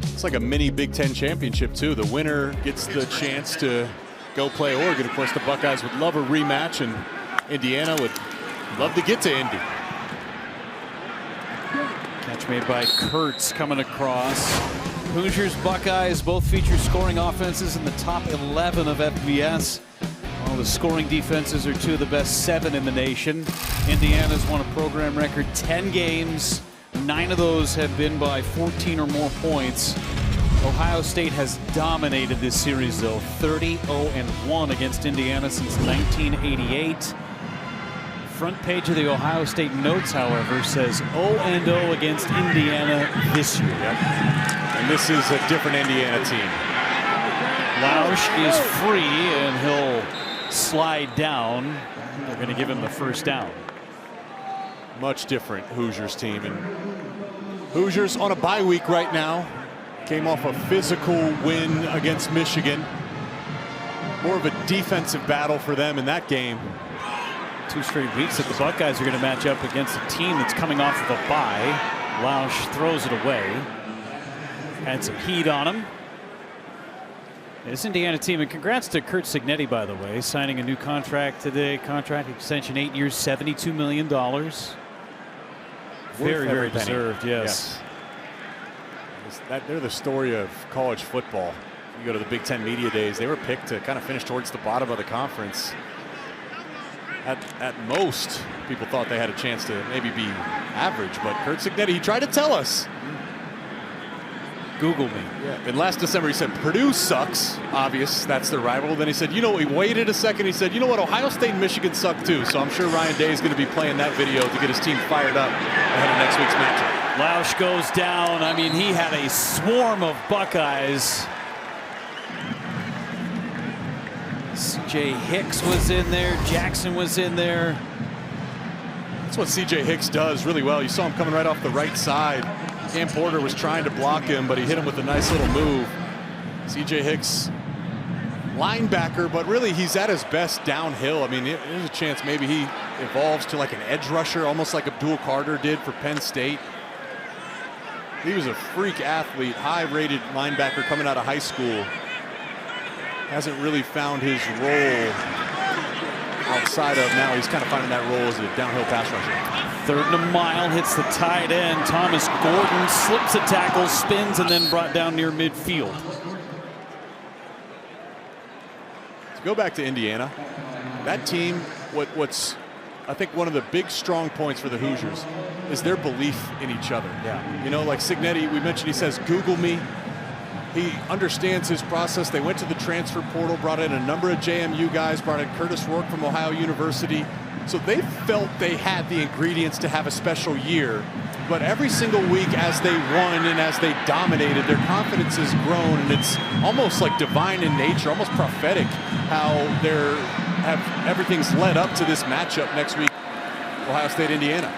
It's like a mini Big Ten championship, too. The winner gets the chance to go play Oregon. Of course, the Buckeyes would love a rematch, and Indiana would love to get to Indy. Catch made by Kurtz coming across. Hoosiers, Buckeyes both feature scoring offenses in the top 11 of FBS. All the scoring defenses are 2 of the best 7 in the nation. Indiana's won a program record 10 games. 9 of those have been by 14 or more points. Ohio State has dominated this series, though. 30-0-1 against Indiana since 1988. Front page of the Ohio State notes, however, says 0-0 against Indiana this year. Yep. And this is a different Indiana team. Lausch is free, and he'll slide down. They're going to give him the first down. Much different Hoosiers team. And Hoosiers on a bye week right now. Came off a physical win against Michigan. More of a defensive battle for them in that game. 2 straight weeks that the Buckeyes are going to match up against a team that's coming off of a bye. Lausch throws it away. Had some heat on him. This Indiana team, and congrats to Curt Cignetti, by the way, signing a new contract today. Contract extension, 8 years, $72 million. Very, very deserved, yes. They're the story of college football. You go to the Big Ten Media Days, they were picked to kind of finish towards the bottom of the conference. At most, people thought they had a chance to maybe be average, but Curt Cignetti, he tried to tell us. Google me. Yeah. And last December, he said, Purdue sucks. Obvious, that's their rival. Then he said, you know, he waited a second. He said, you know what, Ohio State and Michigan suck too. So I'm sure Ryan Day is going to be playing that video to get his team fired up ahead of next week's matchup. Lausch goes down. I mean, he had a swarm of Buckeyes. C.J. Hicks was in there. Jackson was in there. That's what C.J. Hicks does really well. You saw him coming right off the right side. Cam Porter was trying to block him, but he hit him with a nice little move. C.J. Hicks, linebacker, but really he's at his best downhill. I mean, there's a chance maybe he evolves to like an edge rusher, almost like Abdul Carter did for Penn State. He was a freak athlete, high-rated linebacker coming out of high school. Hasn't really found his role outside of now. He's kind of finding that role as a downhill pass rusher. 3rd and a mile, hits the tight end. Thomas Gordon slips a tackle, spins, and then brought down near midfield. To go back to Indiana, that team, what's I think one of the big strong points for the Hoosiers is their belief in each other. Yeah. You know, like Cignetti, we mentioned, he says, Google me. He understands his process. They went to the transfer portal, brought in a number of JMU guys, brought in Curtis Rourke from Ohio University. So they felt they had the ingredients to have a special year. But every single week as they won and as they dominated, their confidence has grown. And it's almost like divine in nature, almost prophetic how everything's led up to this matchup next week, Ohio State, Indiana.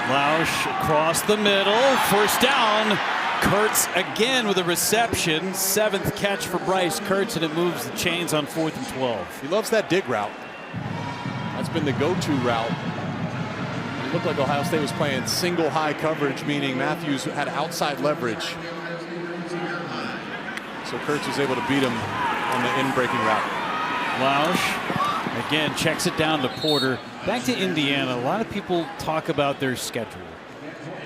Lausch across the middle, first down. Kurtz again with a reception. 7th catch for Bryce Kurtz, and it moves the chains on 4th and 12. He loves that dig route. That's been the go-to route. It looked like Ohio State was playing single high coverage, meaning Matthews had outside leverage. So Kurtz was able to beat him on the in-breaking route. Lausch again checks it down to Porter. Back to Indiana, a lot of people talk about their schedule.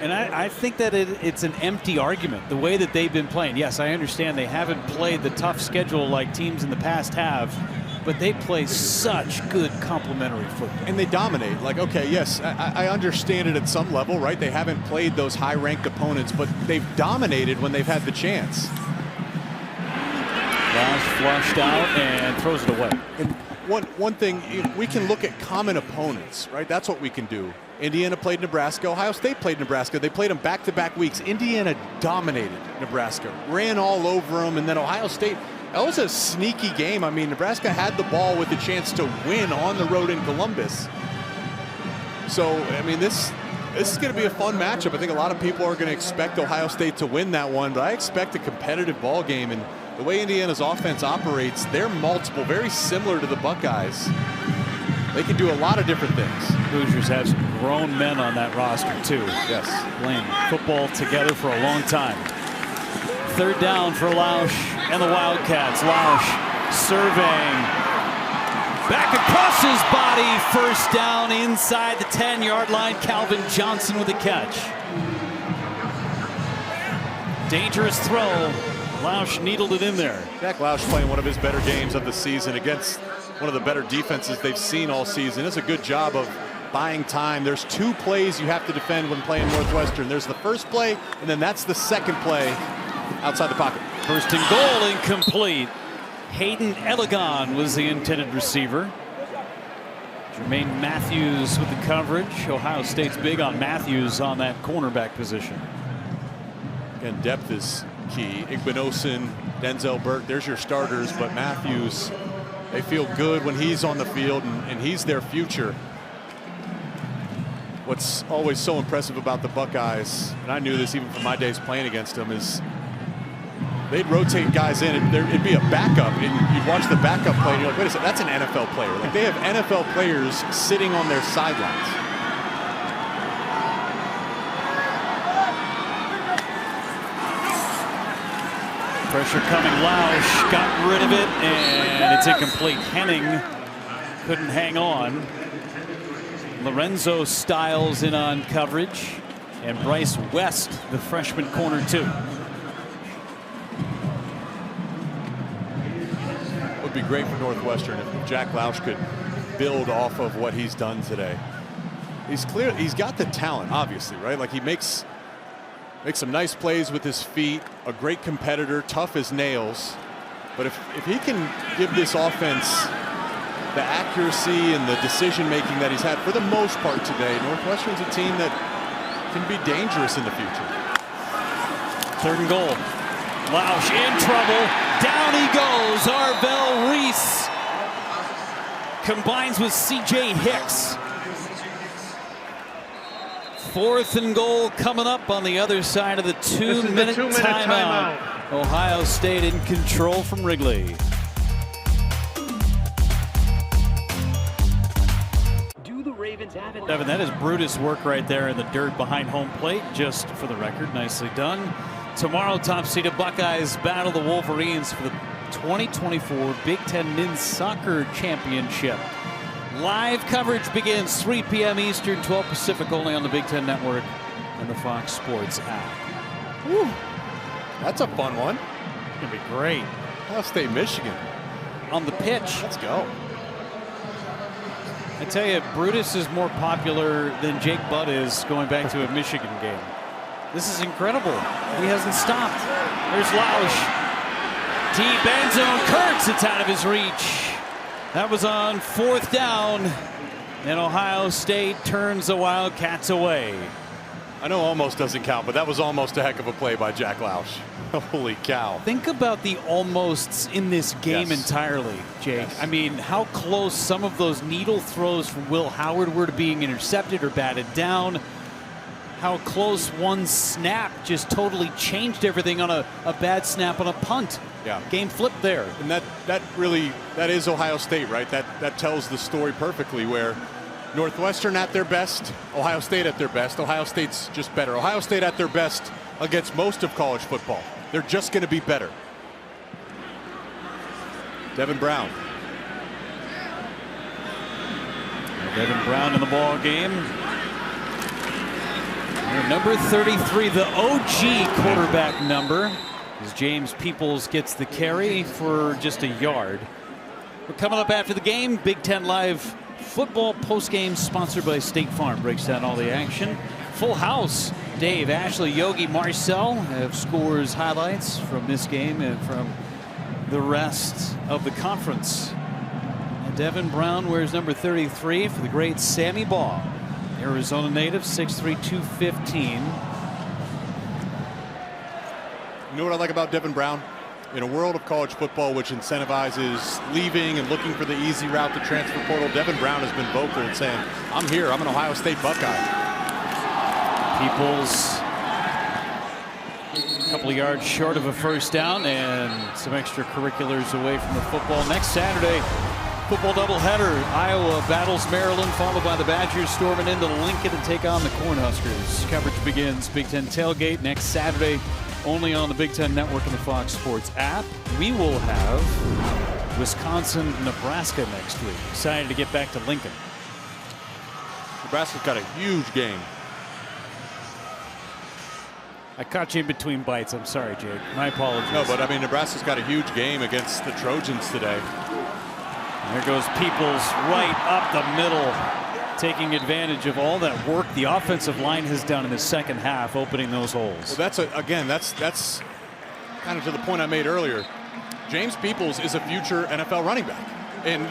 And I think that it's an empty argument, the way that they've been playing. Yes, I understand they haven't played the tough schedule like teams in the past have, but they play such good complementary football. And they dominate. Like, okay, yes, I understand it at some level, right? They haven't played those high-ranked opponents, but they've dominated when they've had the chance. Lausch flushed out and throws it away. And one thing, we can look at common opponents, right? That's what we can do. Indiana played Nebraska. Ohio State played Nebraska. They played them back-to-back weeks. Indiana dominated Nebraska, ran all over them, and then Ohio State, that was a sneaky game. I mean, Nebraska had the ball with a chance to win on the road in Columbus. So, I mean, this is going to be a fun matchup. I think a lot of people are going to expect Ohio State to win that one, but I expect a competitive ball game. And the way Indiana's offense operates, they're multiple, very similar to the Buckeyes. They can do a lot of different things. Hoosiers have some grown men on that roster, too. Yes. Playing football together for a long time. Third down for Lausch and the Wildcats. Lausch surveying. Back across his body. First down inside the 10-yard line. Calvin Johnson with a catch. Dangerous throw. Lausch needled it in there. Jack Lausch playing one of his better games of the season against one of the better defenses they've seen all season. It's a good job of buying time. There's 2 plays you have to defend when playing Northwestern. There's the first play, and then that's the second play outside the pocket. First and goal, incomplete. Hayden Elegon was the intended receiver. Jermaine Matthews with the coverage. Ohio State's big on Matthews on that cornerback position. Again, depth is key. Igbinosun, Denzel Burke, there's your starters, but Matthews, they feel good when he's on the field, and he's their future. What's always so impressive about the Buckeyes, and I knew this even from my days playing against them, is they'd rotate guys in. It'd be a backup, and you'd watch the backup play, and you're like, wait a second, that's an NFL player. Like, they have NFL players sitting on their sidelines. Pressure coming. Lausch got rid of it, and it's incomplete. Henning couldn't hang on. Lorenzo Styles in on coverage, and Bryce West, the freshman corner, too. Would be great for Northwestern if Jack Lausch could build off of what he's done today. He's got the talent, obviously, right? Like, he makes some nice plays with his feet, a great competitor, tough as nails. But if he can give this offense the accuracy and the decision-making that he's had for the most part today, Northwestern's a team that can be dangerous in the future. Third and goal. Lausch in trouble. Down he goes. Arvell Reese combines with C.J. Hicks. Fourth and goal coming up on the other side of the 2-minute timeout. Ohio State in control from Wrigley. Devin, that is Brutus work right there in the dirt behind home plate, just for the record. Nicely done. Tomorrow, top-seeded Buckeyes battle the Wolverines for the 2024 Big Ten Men's Soccer Championship. Live coverage begins 3 p.m. Eastern, 12 Pacific, only on the Big Ten Network and the Fox Sports app. Woo. That's a fun one. It's going to be great. Ohio State, Michigan. On the pitch. Let's go. I tell you, Brutus is more popular than Jake Butt is going back to a Michigan game. This is incredible. He hasn't stopped. There's Lausch. Deep end zone. Kurtz, it's out of his reach. That was on 4th down, and Ohio State turns the Wildcats away. I know almost doesn't count, but that was almost a heck of a play by Jack Lausch. Holy cow. Think about the almosts in this game entirely, Jake. Yes. I mean, how close some of those needle throws from Will Howard were to being intercepted or batted down. How close one snap just totally changed everything on a bad snap on a punt. Yeah. Game flipped there. And that is Ohio State, right? That tells the story perfectly, where Northwestern at their best, Ohio State at their best. Ohio State's just better. Ohio State at their best against most of college football. They're just going to be better. Devin Brown. Devin Brown in the ball game. Number 33, the OG quarterback number, as James Peoples gets the carry for just a yard. We're coming up after the game. Big Ten Live football postgame sponsored by State Farm. Breaks down all the action. Full house. Dave, Ashley, Yogi, Marcel have scores highlights from this game and from the rest of the conference. Devin Brown wears number 33 for the great Sammy Baugh. Arizona native, 6'3", 215. You know what I like about Devin Brown? In a world of college football which incentivizes leaving and looking for the easy route to transfer portal, Devin Brown has been vocal in saying, I'm here, I'm an Ohio State Buckeye. Peoples a couple of yards short of a first down and some extracurriculars away from the football. Next Saturday, football doubleheader. Iowa battles Maryland, followed by the Badgers storming into Lincoln to take on the Cornhuskers. Coverage begins Big Ten Tailgate next Saturday, only on the Big Ten Network and the Fox Sports app. We will have Wisconsin, Nebraska next week. Excited to get back to Lincoln. Nebraska's got a huge game. I caught you in between bites. I'm sorry, Jake. My apologies. No, but I mean, Nebraska's got a huge game against the Trojans today. There goes Peoples right up the middle, taking advantage of all that work the offensive line has done in the second half, opening those holes. Well, that's kind of to the point I made earlier. James Peoples is a future NFL running back, and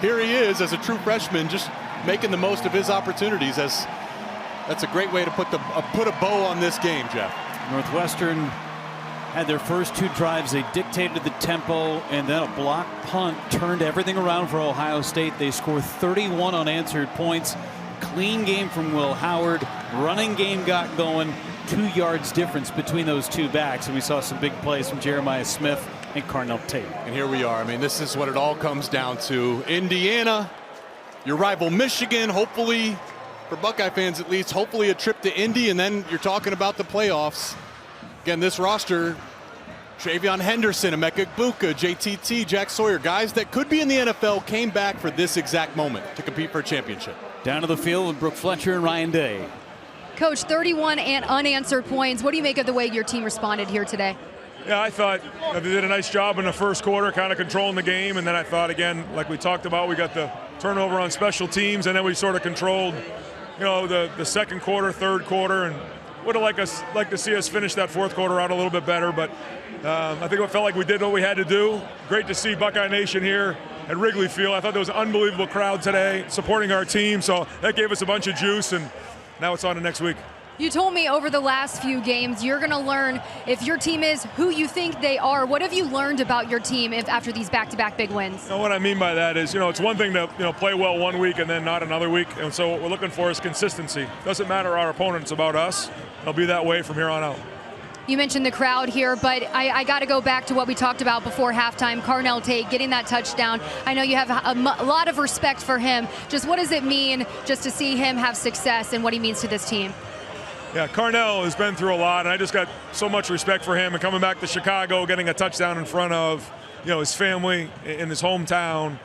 here he is as a true freshman, just making the most of his opportunities. That's a great way to put a bow on this game, Jeff. Northwestern had their first two drives. They dictated the tempo, and then a block punt turned everything around for Ohio State. They scored 31 unanswered points. Clean game from Will Howard. Running game got going. 2 yards difference between those two backs, and we saw some big plays from Jeremiah Smith and Carnell Tate. And here we are. I mean, this is what it all comes down to. Indiana, your rival Michigan, hopefully, for Buckeye fans at least, hopefully a trip to Indy, and then you're talking about the playoffs. Again, this roster, Travion Henderson, Emeka Egbuka, JTT, Jack Sawyer, guys that could be in the NFL, came back for this exact moment to compete for a championship. Down to the field with Brooke Fletcher and Ryan Day. Coach, 31 and unanswered points. What do you make of the way your team responded here today? Yeah, I thought they did a nice job in the first quarter, kind of controlling the game. And then I thought, again, like we talked about, we got the turnover on special teams, and then we sort of controlled, the second quarter, third quarter, and would have liked to see us finish that fourth quarter out a little bit better. But I think it felt like we did what we had to do. Great to see Buckeye Nation here at Wrigley Field. I thought there was an unbelievable crowd today supporting our team, so that gave us a bunch of juice, and now it's on to next week. You told me over the last few games you're going to learn if your team is who you think they are. What have you learned about your team after these back-to-back big wins? What I mean by that is, it's one thing to play well one week and then not another week. And so what we're looking for is consistency. Doesn't matter our opponent, it's about us. It'll be that way from here on out. You mentioned the crowd here, but I got to go back to what we talked about before halftime. Carnell Tate getting that touchdown. I know you have a lot of respect for him. Just what does it mean just to see him have success and what he means to this team? Yeah, Carnell has been through a lot, and I just got so much respect for him. And coming back to Chicago, getting a touchdown in front of, his family in his hometown.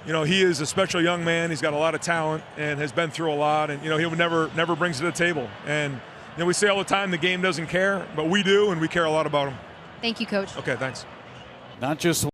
He is a special young man. He's got a lot of talent and has been through a lot. And, he would never brings to the table. And, we say all the time the game doesn't care, but we do, and we care a lot about him. Thank you, Coach. Okay, thanks. Not just